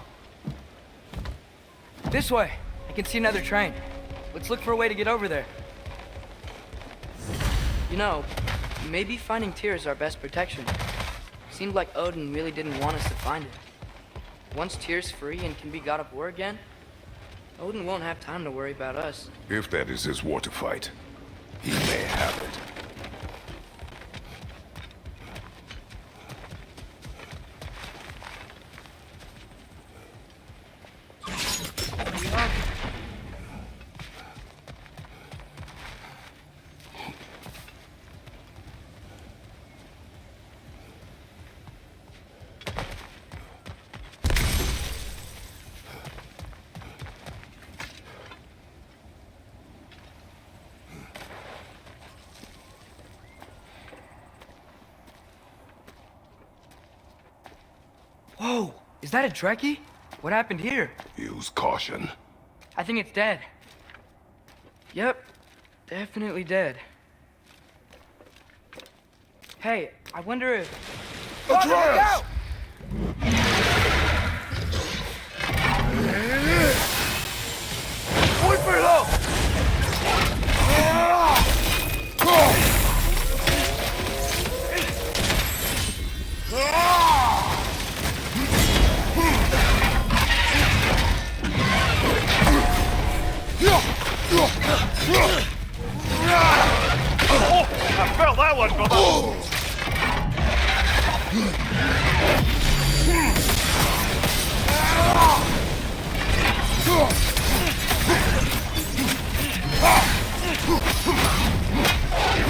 This way. I can see another train. Let's look for a way to get over there. You know, maybe finding Tyr is our best protection. Seemed like Odin really didn't want us to find it. Once Tyr's free and can be God of War again, Odin won't have time to worry about us. If that is his war to fight, he may have it. Whoa! Is that a Trekkie? What happened here? Use caution. I think it's dead. Yep, definitely dead. Hey, I wonder if... Atreus! Wait for low! I felt that one, brother!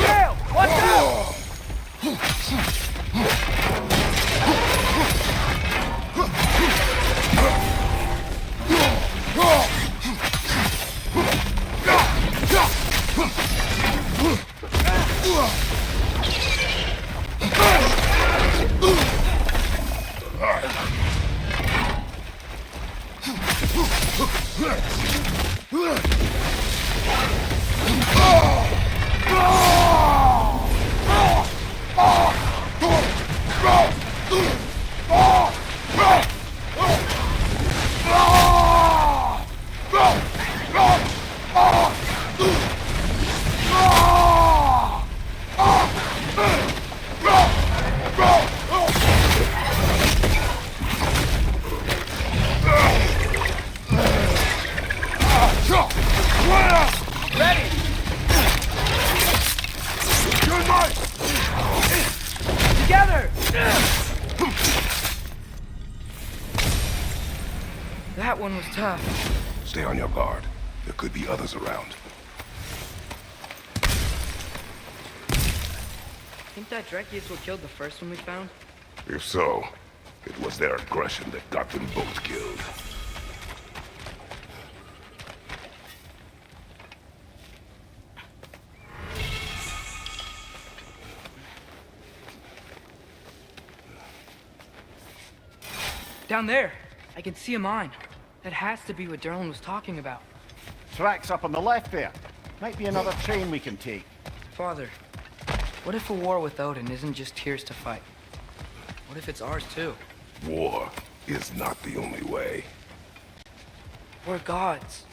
Gail, watch out! That one was tough. Stay on your guard. There could be others around. Think that Trekkie is what killed the first one we found? If so, it was their aggression that got them both killed. Down there, I can see a mine. That has to be what Derlin was talking about. Tracks up on the left there. Might be another train we can take. Father, what if a war with Odin isn't just Tyr's to fight? What if it's ours too? War is not the only way. We're gods.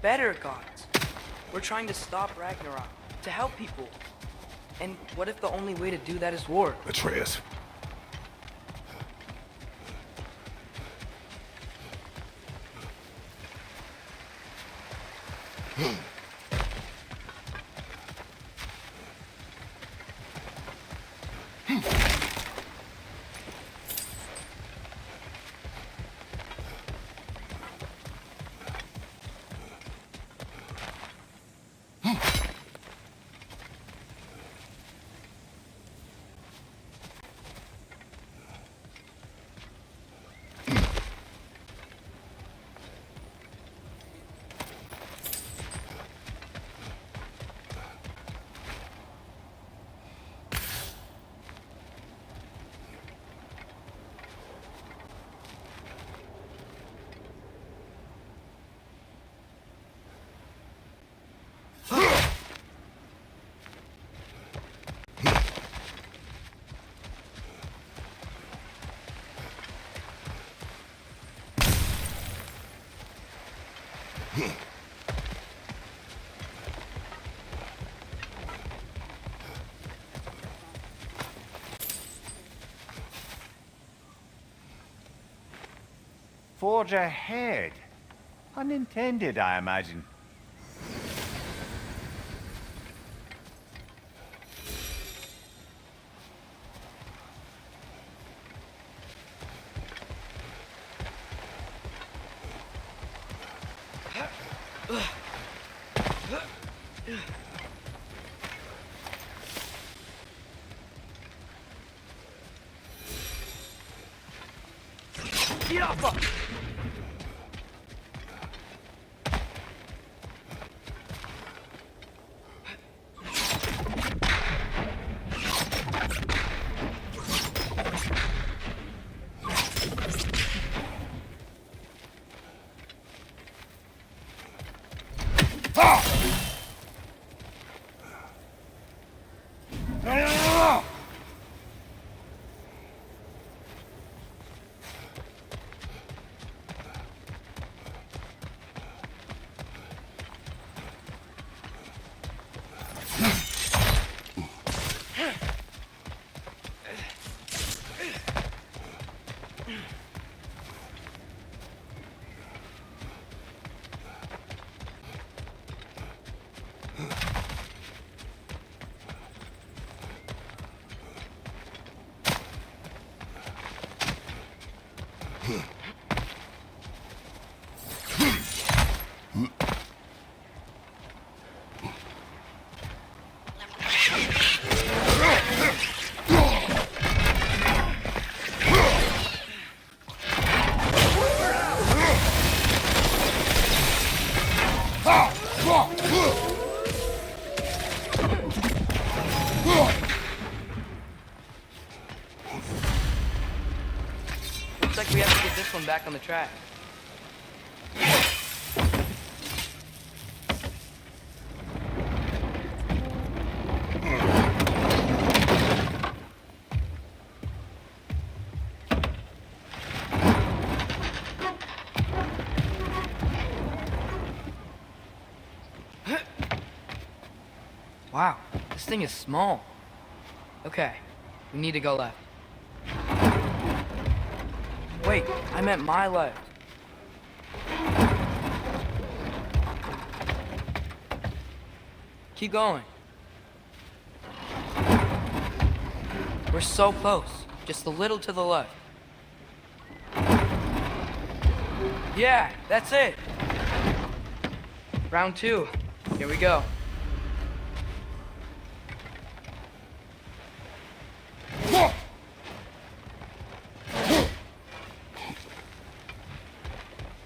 Better gods. We're trying to stop Ragnarok, to help people. And what if the only way to do that is war? Atreus. Forge ahead. Unintended, I imagine. Looks like we have to get this one back on the track. Wow, this thing is small. Okay, we need to go left. Wait, I meant my left. Keep going. We're so close. Just a little to the left. Yeah, that's it. Round 2. Here we go.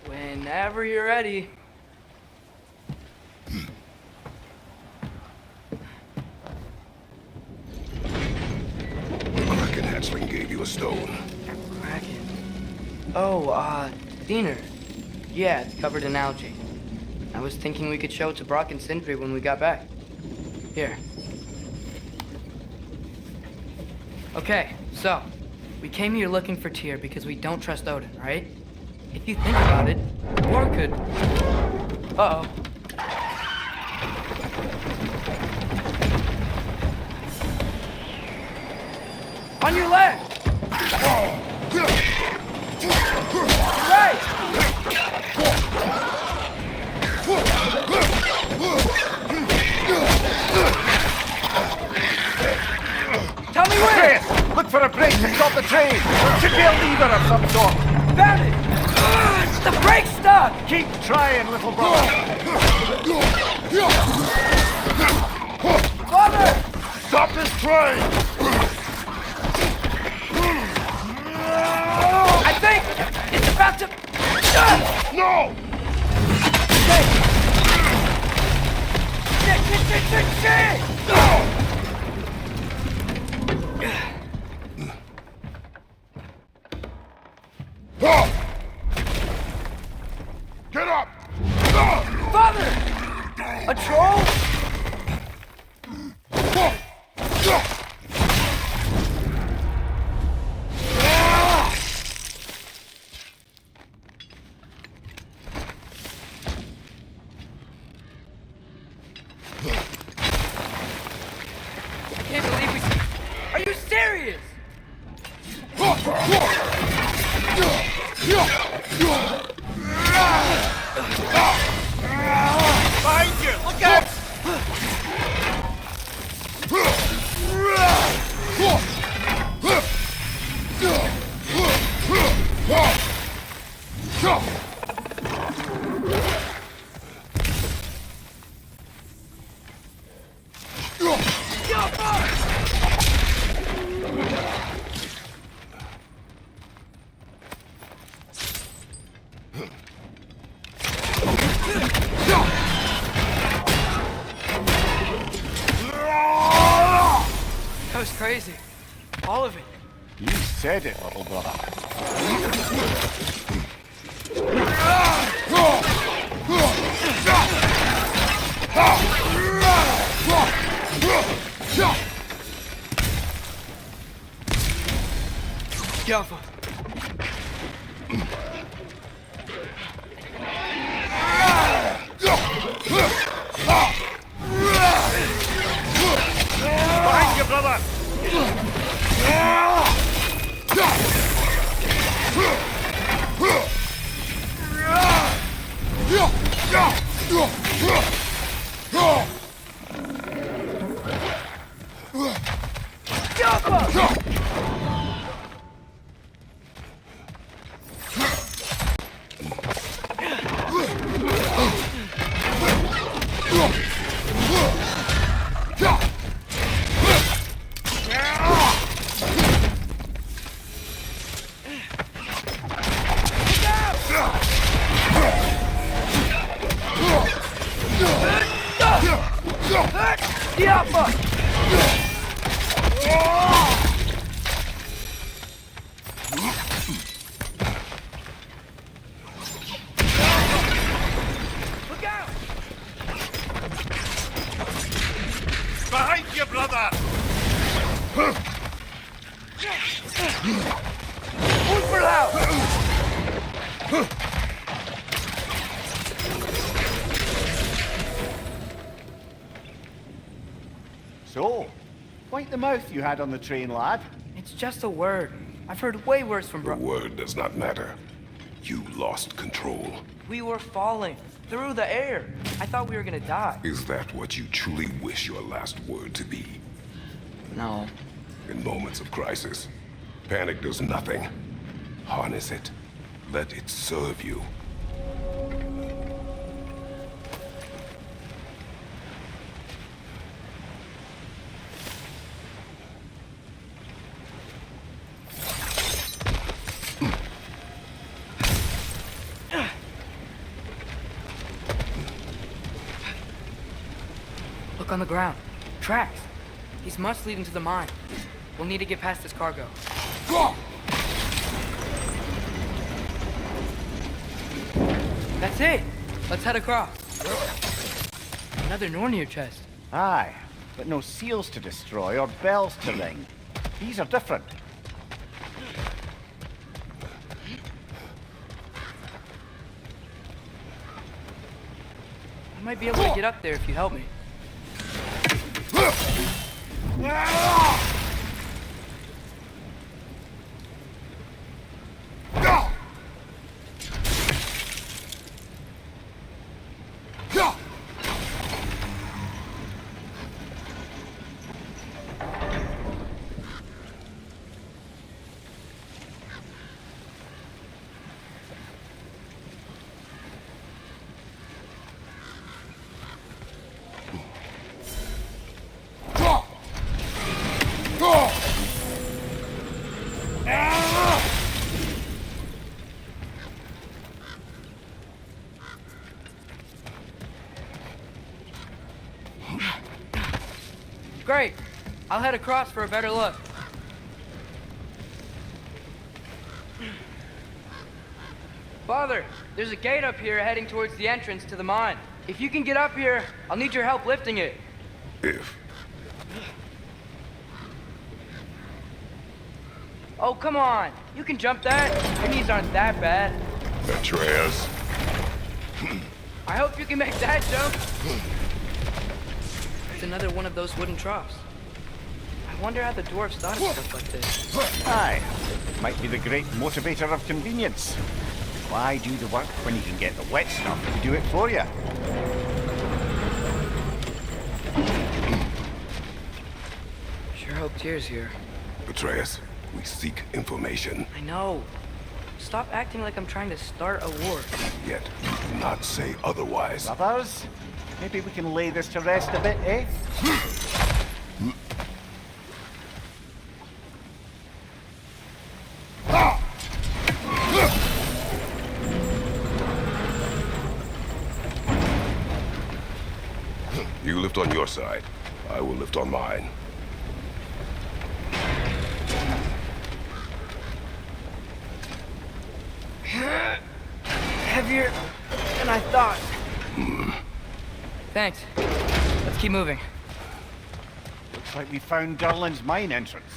Whenever you're ready. Kraken hatchling gave you a stone. Kraken. Oh, Diener. Yeah, it's covered in algae. I was thinking we could show it to Brock and Sindri when we got back. Here. Okay, so, we came here looking for Tyr because we don't trust Odin, right? If you think about it, War could... Uh-oh. On your left! Right! Tell me where! Atreus, look for a brake to stop the train! Should be a lever of some sort! Found it! The brake's stuck! Keep trying, little brother! Father! Stop this train! I think it's about to... No! Shit! Get up! Father! A troll? Behind you! Look out! That was crazy. All of it. You said it, little brother. Careful. Behind you, brother! Behind you, brother! So, quite the mouth you had on the train, lad. It's just a word. I've heard way worse from The word does not matter. You lost control. We were falling through the air. I thought we were gonna die. Is that what you truly wish your last word to be? No. In moments of crisis, panic does nothing. Harness it. Let it serve you. Look on the ground. Tracks. These must lead into the mine. We'll need to get past this cargo. That's it. Let's head across. Another Nornir chest. Aye, but no seals to destroy or bells to ring. These are different. I might be able to get up there if you help me. Great. I'll head across for a better look. Father, there's a gate up here heading towards the entrance to the mine. If you can get up here, I'll need your help lifting it. If. Oh, come on. You can jump that. Your knees aren't that bad. Atreus. I hope you can make that jump. It's another one of those wooden troughs. I wonder how the dwarves thought of stuff like this. Aye, might be the great motivator of convenience. Why do the work when you can get the wet stuff to do it for you? Sure hope Tyr's here. Atreus, we seek information. I know. Stop acting like I'm trying to start a war. Yet you do not say otherwise. Brothers, maybe we can lay this to rest a bit, eh? You lift on your side. I will lift on mine. Heavier than I thought. Thanks. Let's keep moving. Looks like we found Durlin's mine entrance.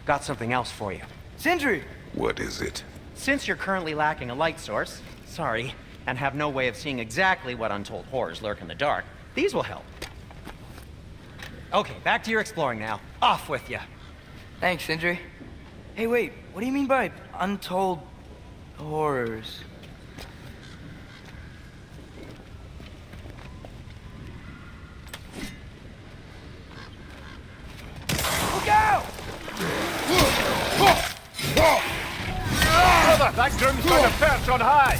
Got something else for you. Sindri! What is it? Since you're currently lacking a light source, sorry, and have no way of seeing exactly what untold horrors lurk in the dark, these will help. Okay, back to your exploring now. Off with you. Thanks, Sindri. Hey, wait, what do you mean by untold horrors? Look out! Brother, that groom's got a perch on high!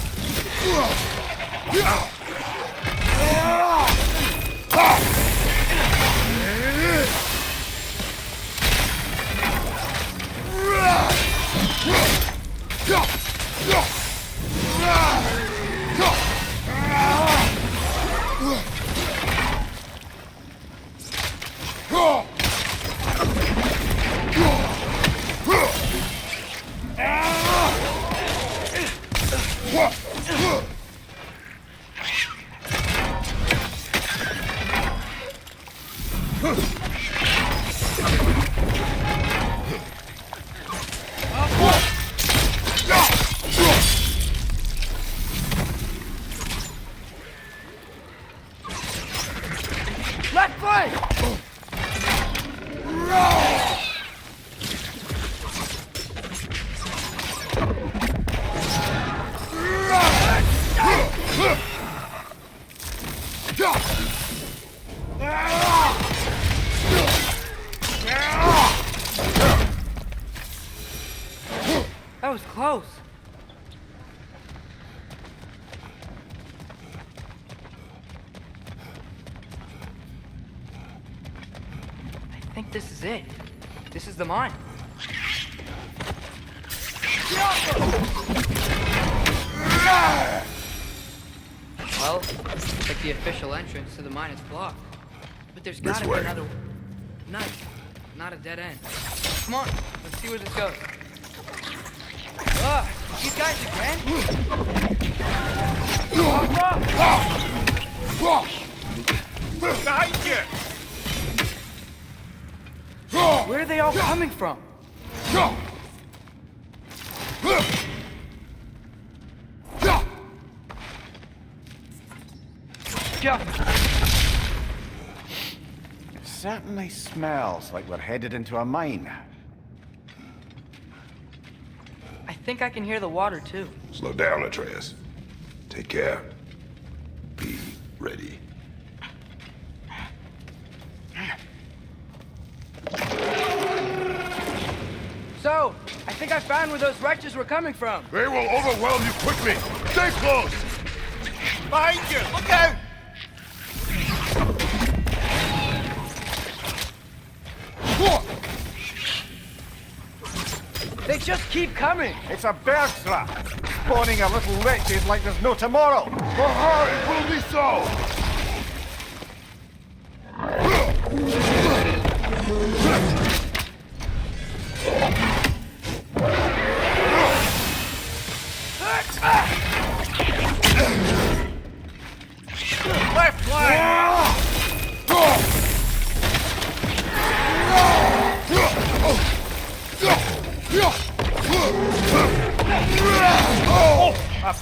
Left flank! That was close. I think this is it. This is the mine. Well, looks like the official entrance to the mine is blocked. But there's This gotta be way. another... Nice. Not a dead end. Come on, let's see where this goes. These guys again? Behind you! Where are they all coming from? It certainly smells like we're headed into a mine. I think I can hear the water too. Slow down, Atreus. Take care. Be ready. So, I think I found where those wretches were coming from. They will overwhelm you quickly. Stay close. Behind you! Look out! They just keep coming. It's a bird trap, spawning a little wretches like there's no tomorrow. Aha, it will be so. Left flank! Oh, a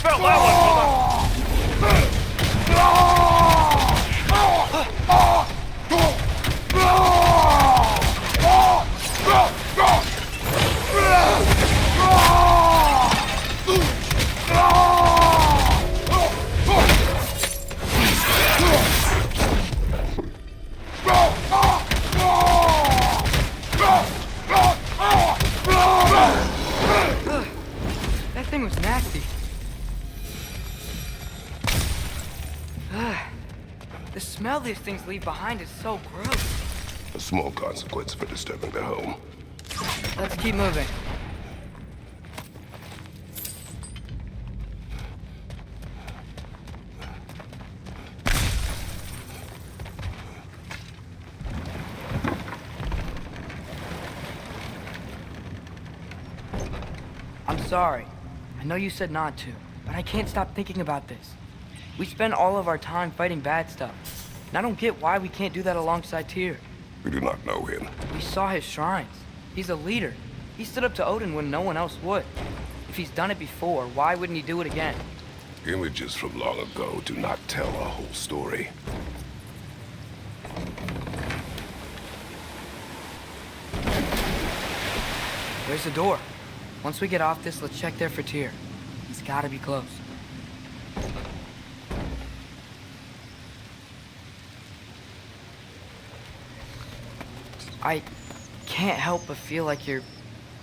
these things leave behind is so gross. A small consequence for disturbing their home. Let's keep moving. I'm sorry. I know you said not to, but I can't stop thinking about this. We spend all of our time fighting bad stuff, and I don't get why we can't do that alongside Tyr. We do not know him. We saw his shrines. He's a leader. He stood up to Odin when no one else would. If he's done it before, why wouldn't he do it again? Images from long ago do not tell a whole story. There's the door. Once we get off this, let's check there for Tyr. He's gotta be close. I can't help but feel like you're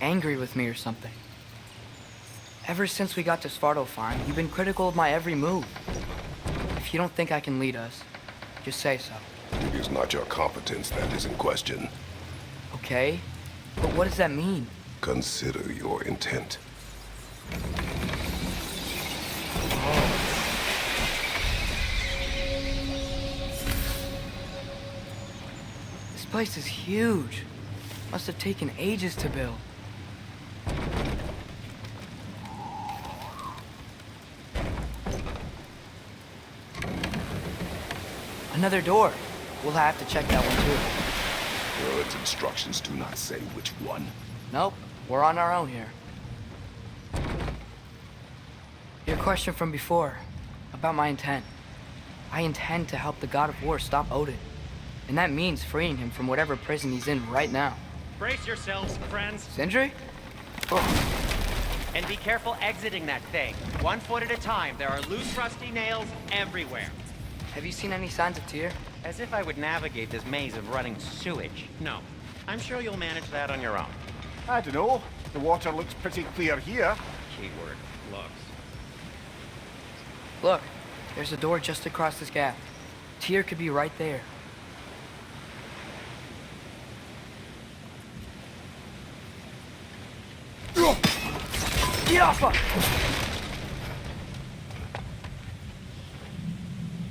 angry with me or something. Ever since we got to Svartalfheim, you've been critical of my every move. If you don't think I can lead us, just say so. It is not your competence that is in question. Okay? But what does that mean? Consider your intent. This place is huge. Must have taken ages to build. Another door. We'll have to check that one too. Its instructions do not say which one. Nope, we're on our own here. Your question from before, about my intent. I intend to help the God of War stop Odin. And that means freeing him from whatever prison he's in right now. Brace yourselves, friends, Sindri? and be careful exiting that thing. 1 foot at a time. There are loose, rusty nails everywhere. Have you seen any signs of Tyr? As if I would navigate this maze of running sewage. No. I'm sure you'll manage that on your own. I don't know. The water looks pretty clear here. Keyword, looks. Look, there's a door just across this gap. Tyr could be right there. Get off her!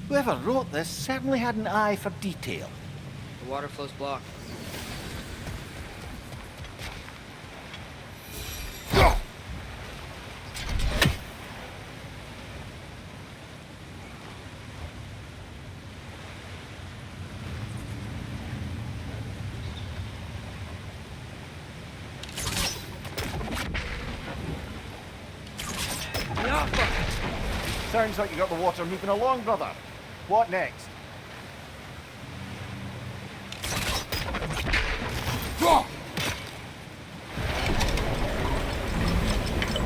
Whoever wrote this certainly had an eye for detail. The water flow's blocked. Sounds like you got the water moving along, brother. What next?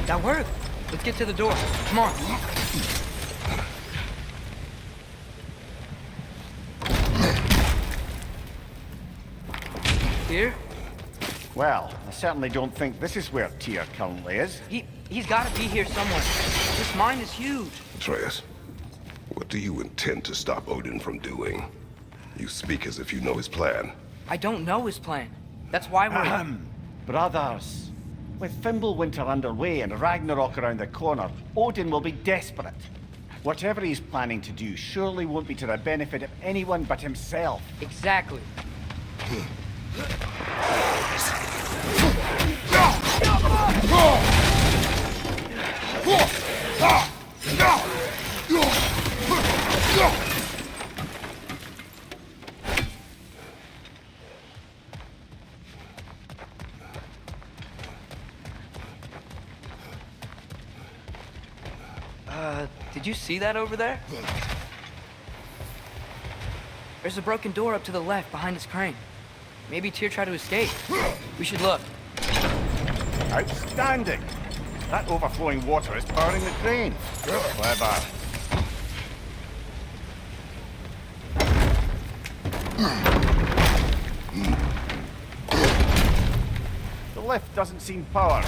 That worked. Let's get to the door. Come on. Here? Well, I certainly don't think this is where Tyr currently is. He's gotta be here somewhere. This mine is huge. Atreus, what do you intend to stop Odin from doing? You speak as if you know his plan. I don't know his plan. That's why we're... Brothers, with Fimbulwinter underway and Ragnarok around the corner, Odin will be desperate. Whatever he's planning to do surely won't be to the benefit of anyone but himself. Exactly. Did you see that over there? There's a broken door up to the left behind this crane. Maybe Tyr tried to escape. We should look. Outstanding! That overflowing water is powering the crane. Clever. The lift doesn't seem powered.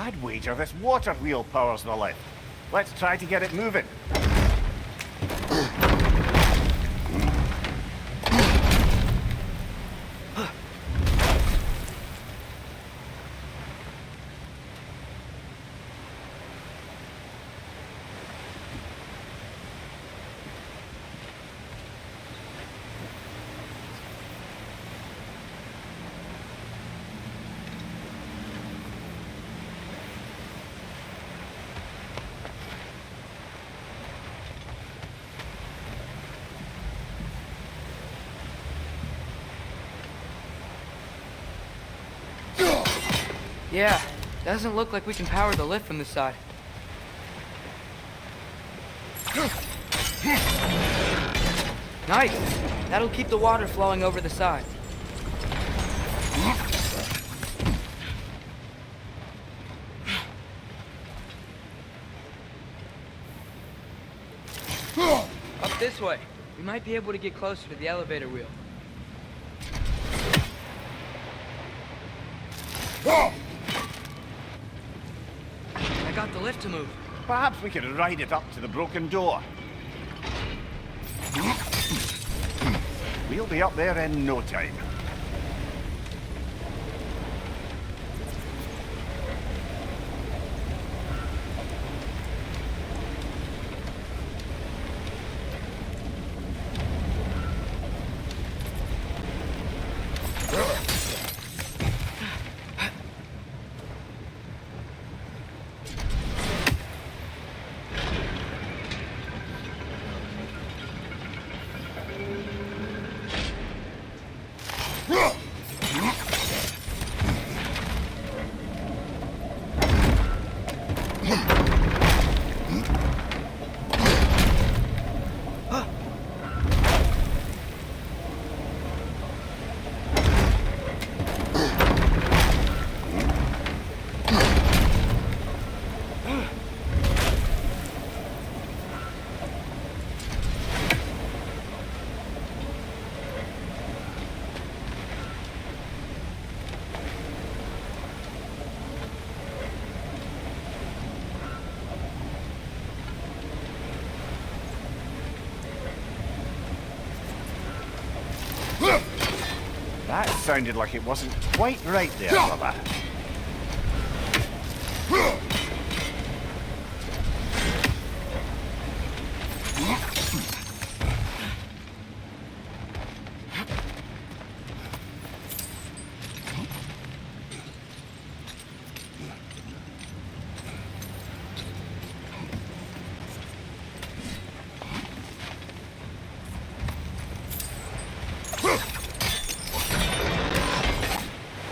I'd wager this water wheel powers the lift. Let's try to get it moving. Yeah, doesn't look like we can power the lift from this side. Nice! That'll keep the water flowing over the side. Up this way. We might be able to get closer to the elevator wheel. I got the lift to move. Perhaps we could ride it up to the broken door. We'll be up there in no time. That sounded like it wasn't quite right there, brother.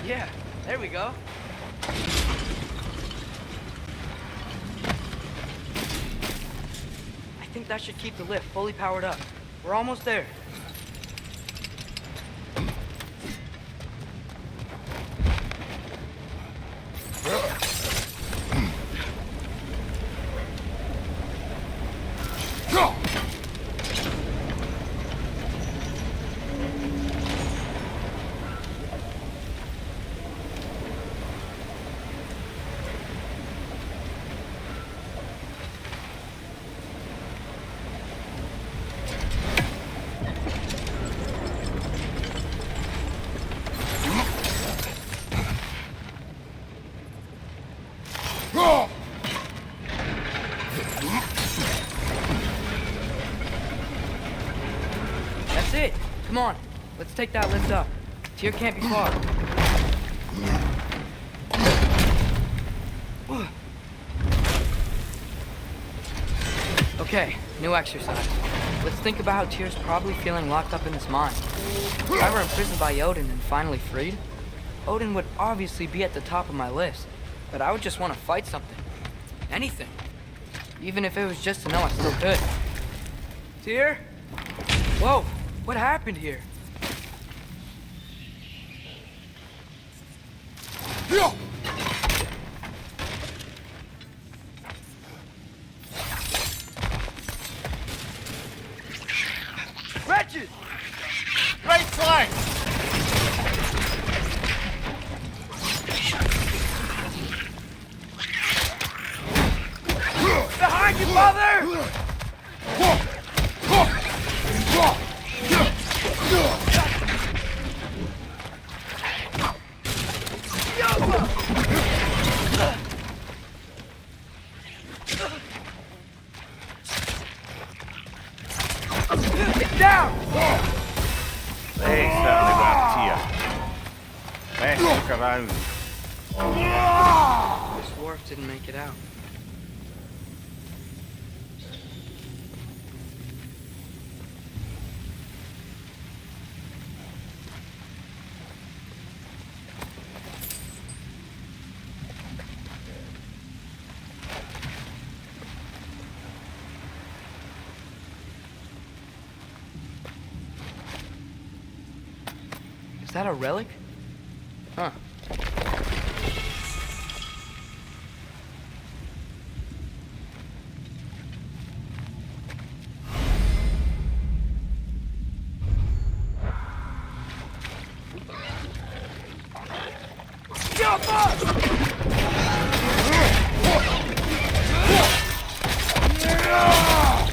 Yeah, there we go. I think that should keep the lift fully powered up. We're almost there. That's it. Come on. Let's take that lift up. Tyr can't be far. Okay, new exercise. Let's think about how Tyr's probably feeling locked up in his mind. If I were imprisoned by Odin and finally freed, Odin would obviously be at the top of my list. But I would just want to fight something. Anything. Even if it was just to know I still could. Tyr? Whoa, what happened here? Wretches! Right flank! best look around. This dwarf didn't make it out. Is that a relic? Huh.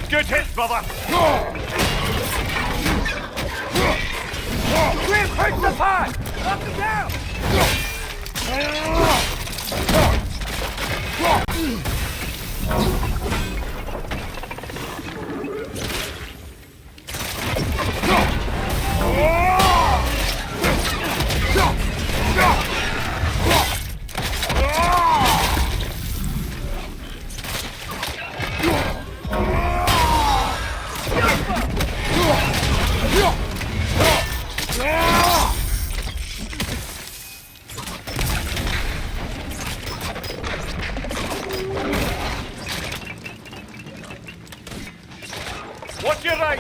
Good hit, brother! Grim, hurt the pot! Knock him down! Watch your right!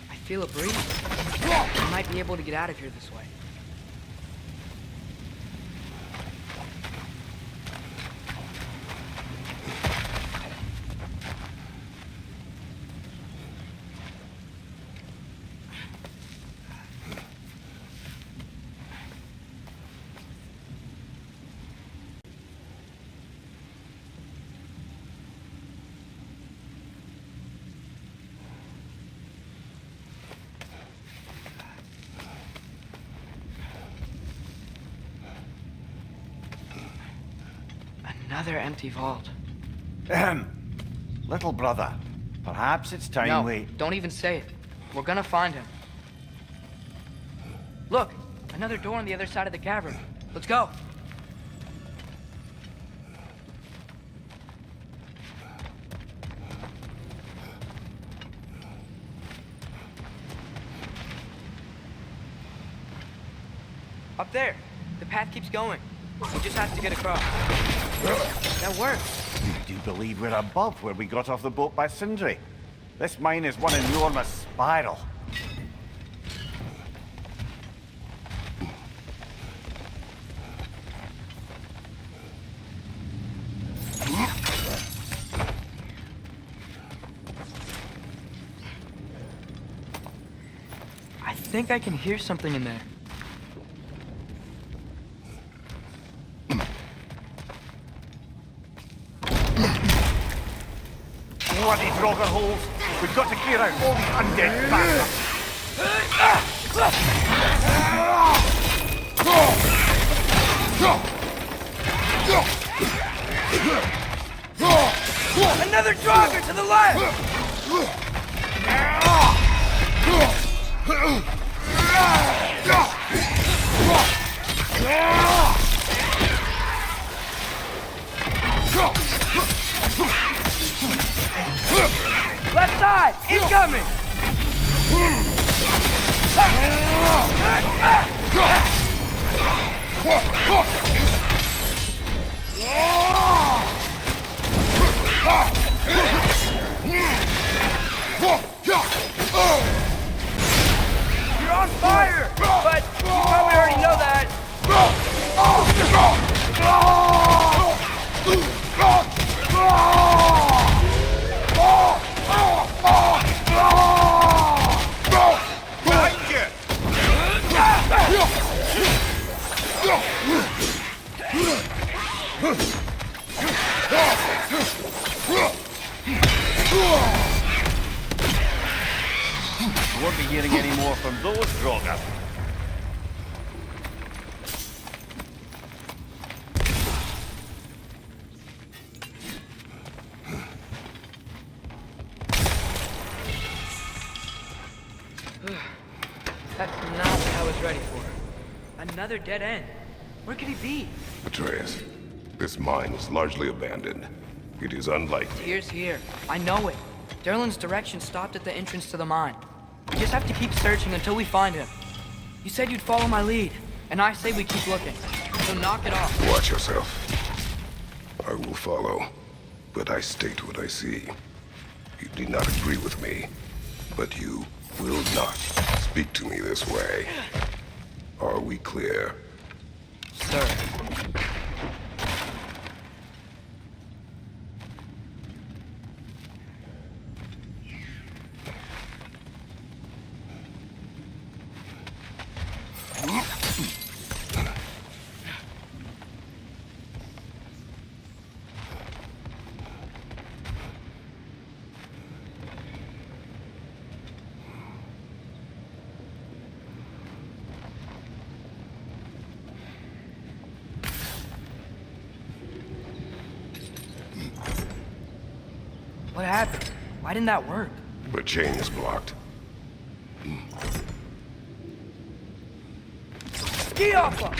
I feel a breeze. I might be able to get out of here this way. Another empty vault. Little brother, perhaps it's time No, we... don't even say it. We're gonna find him. Look, another door on the other side of the cavern. Let's go. Up there. The path keeps going. We just have to get across. That worked. I do believe we're above where we got off the boat by Sindri. This mine is one enormous spiral. I think I can hear something in there. Bloody Draugr holes! We've got to clear out all these undead bastards! Another Draugr to the left! Left side! Incoming! You're on fire! But you probably already know that. You won't be hearing any more from those groggers. That's not what I was ready for. Another dead end. Where could he be? Atreus, this mine is largely abandoned. It is unlikely. Tyr's here. I know it. Derlin's direction stopped at the entrance to the mine. We just have to keep searching until we find him. You said you'd follow my lead, and I say we keep looking. So knock it off. Watch yourself. I will follow, but I state what I see. You do not agree with me, but you will not speak to me this way. Are we clear? Sir. What happened? Why didn't that work? The chain is blocked. Ski off him!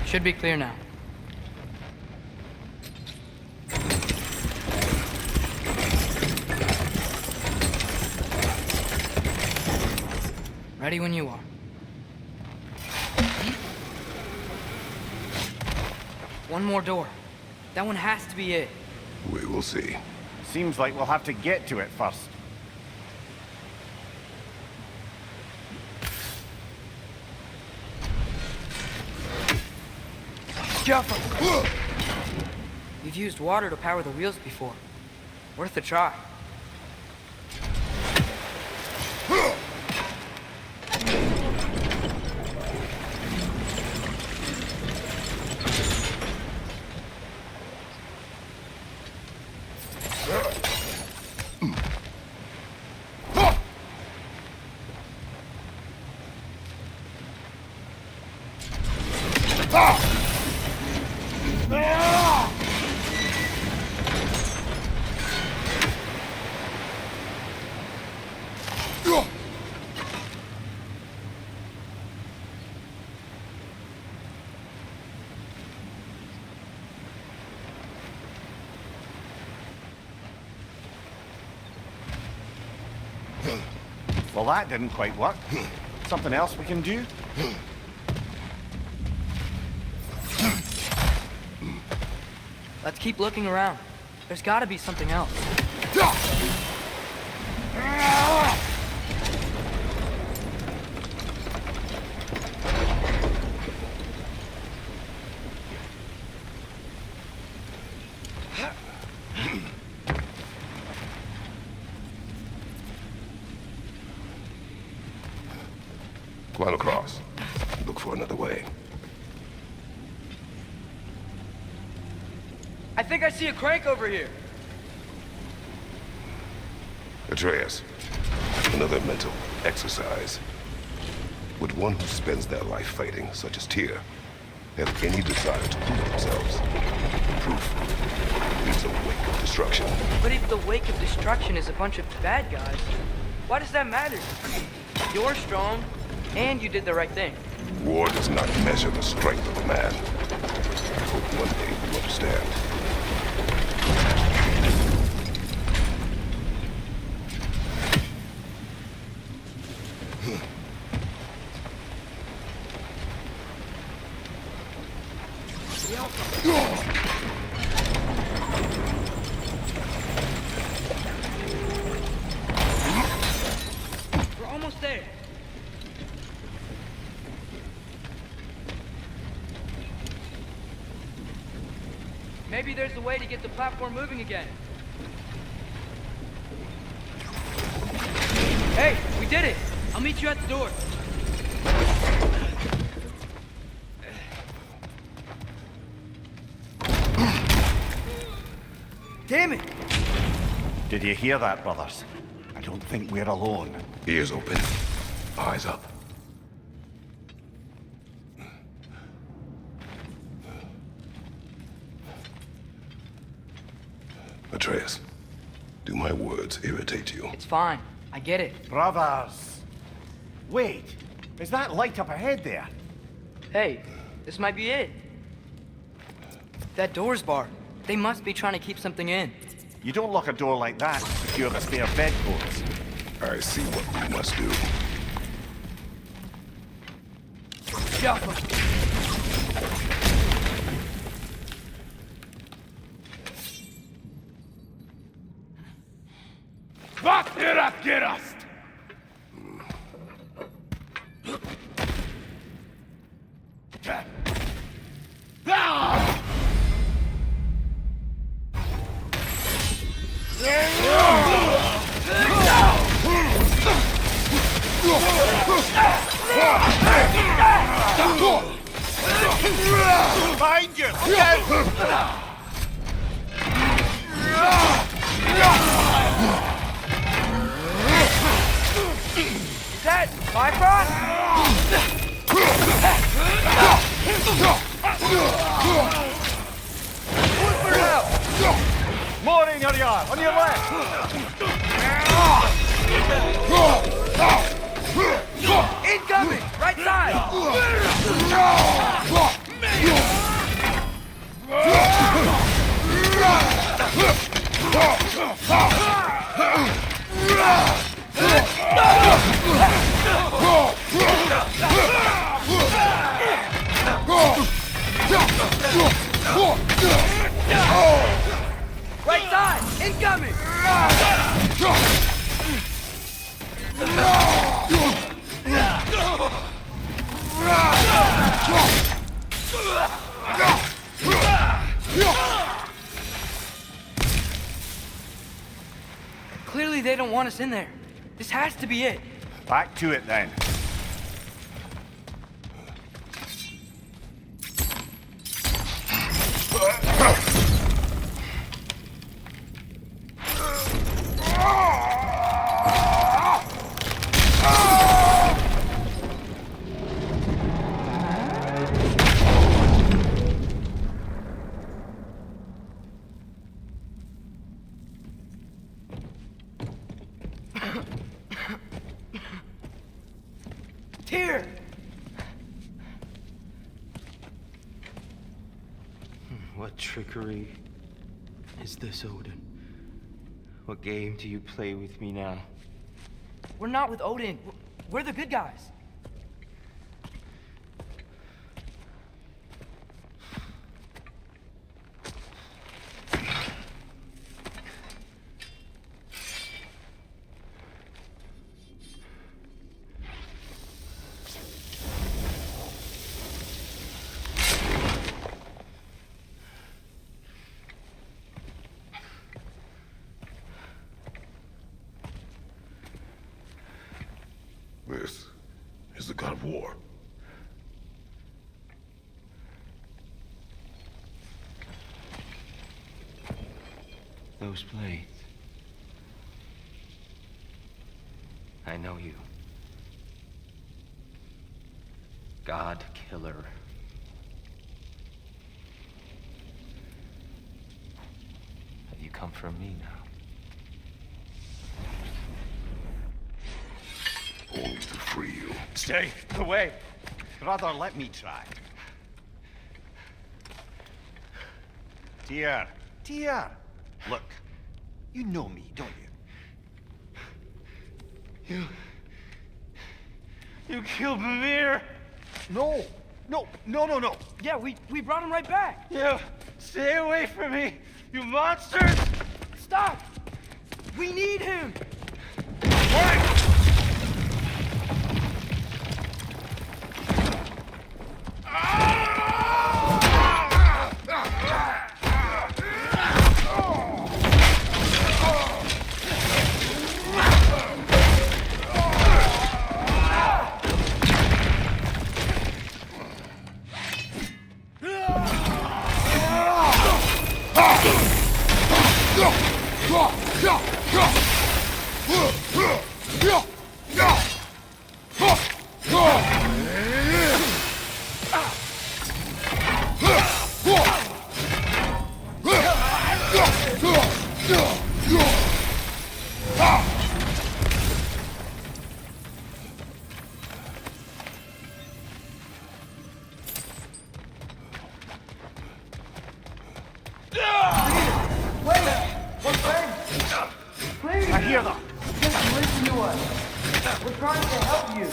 Should be clear now. Ready when you are. One more door. That one has to be it. We will see. Seems like we'll have to get to it first. Jump! We've used water to power the wheels before. Worth a try. Well, that didn't quite work. Something else we can do? Let's keep looking around. There's gotta be something else. Climb across. Look for another way. I think I see a crank over here. Atreus, another mental exercise. Would one who spends their life fighting, such as Tyr, have any desire to prove themselves? Proof leaves a wake of destruction. But if the wake of destruction is a bunch of bad guys, why does that matter? You're strong, and you did the right thing. War does not measure the strength of a man. I hope one day you understand. We're almost there. Maybe there's a way to get the platform moving again. Hey, we did it! I'll meet you at the door. Damn it! Did you hear that, brothers? I don't think we're alone. Ears open, eyes up. Atreus, do my words irritate you? It's fine. I get it. Brothers! Wait, is that light up ahead there? Hey, this might be it. That door's barred. They must be trying to keep something in. You don't lock a door like that to secure the spare bedposts. I see what we must do. Jaffa! Wat er abgerast! Behind you! Is that Bifrost? More in your yard, on your left! Incoming! Right side! Right side! Incoming! Clearly they don't want us in there. This has to be it. Back to it then. Tyr! What trickery is this, Odin? What game do you play with me now? We're not with Odin. We're the good guys. This is the God of War. Those blades. I know you. God Killer. Have you come for me now? Only to free you. Stay away. Brother, let me try. Tyr. Look, you know me, don't you? You killed Mimir! No. Yeah, we brought him right back. You stay away from me, you monsters! Stop! We need him! hear them? Just listen to us. We're trying to help you.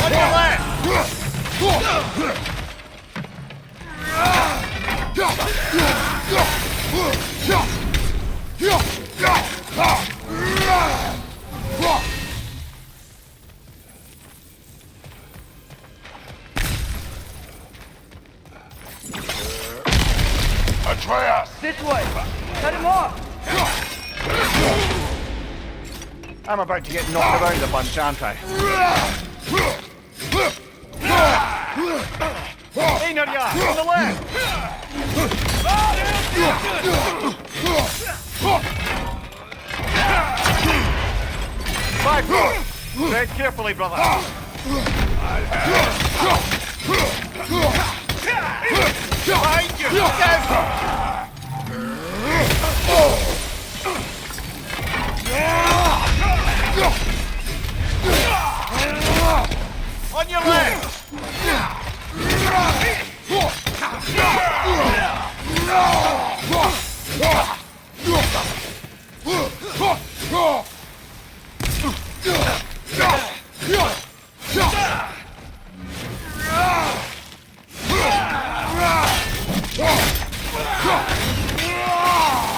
On your left! Atreus! This way. Cut him off. I'm about to get knocked around a bunch, aren't I? Hey, there you are, on the left! Five, tread carefully, brother. Behind you! Look out! On your left!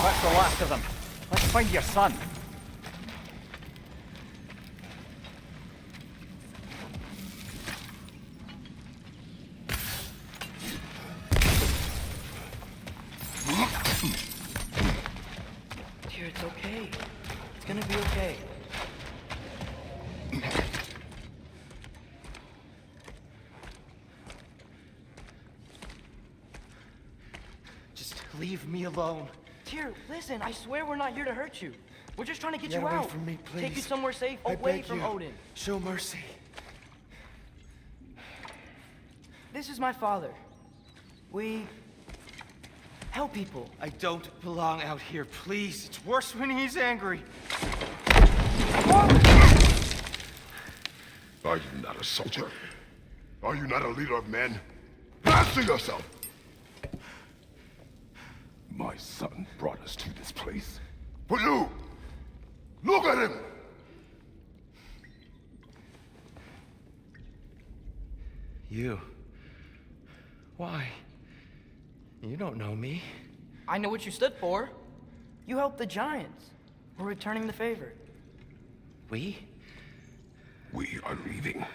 That's the last of them. Let's find your son. Dear, it's okay. It's gonna be okay. Just leave me alone. Tyr, listen, I swear we're not here to hurt you. We're just trying to get Get you away out. from me, Take you please. somewhere safe, I away beg from you. Odin. Show mercy. This is my father. We help people. I don't belong out here, please. It's worse when he's angry. Are you not a soldier? Are you not a leader of men? Answer yourself! My son brought us to this place. For you! Look at him! You. Why? You don't know me. I know what you stood for. You helped the giants. We're returning the favor. We? We are leaving.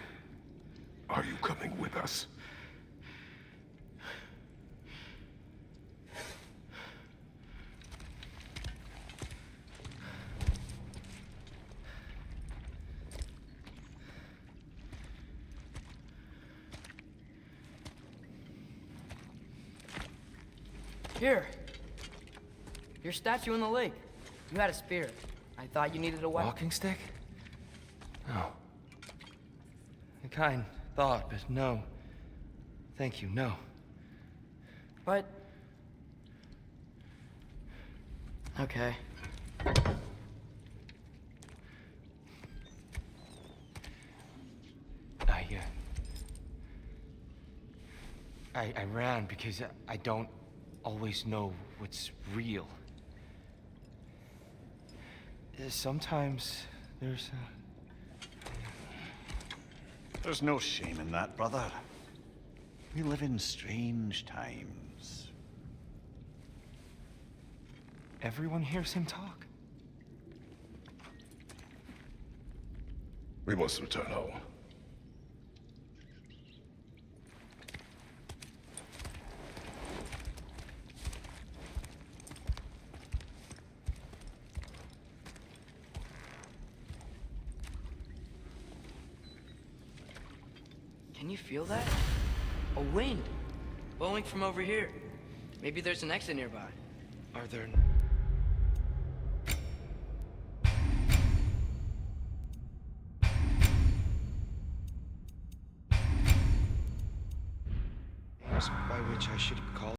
Are you coming with us? Here. Your statue in the lake. You had a spear. I thought you needed a weapon. Walking stick? No. A kind thought, but no. Thank you, no. But... Okay. I ran because I don't always know what's real. Sometimes there's There's no shame in that, brother. We live in strange times. Everyone hears him talk. We must return home. Can you feel that? A wind blowing from over here. Maybe there's an exit nearby. Are there... by which I should call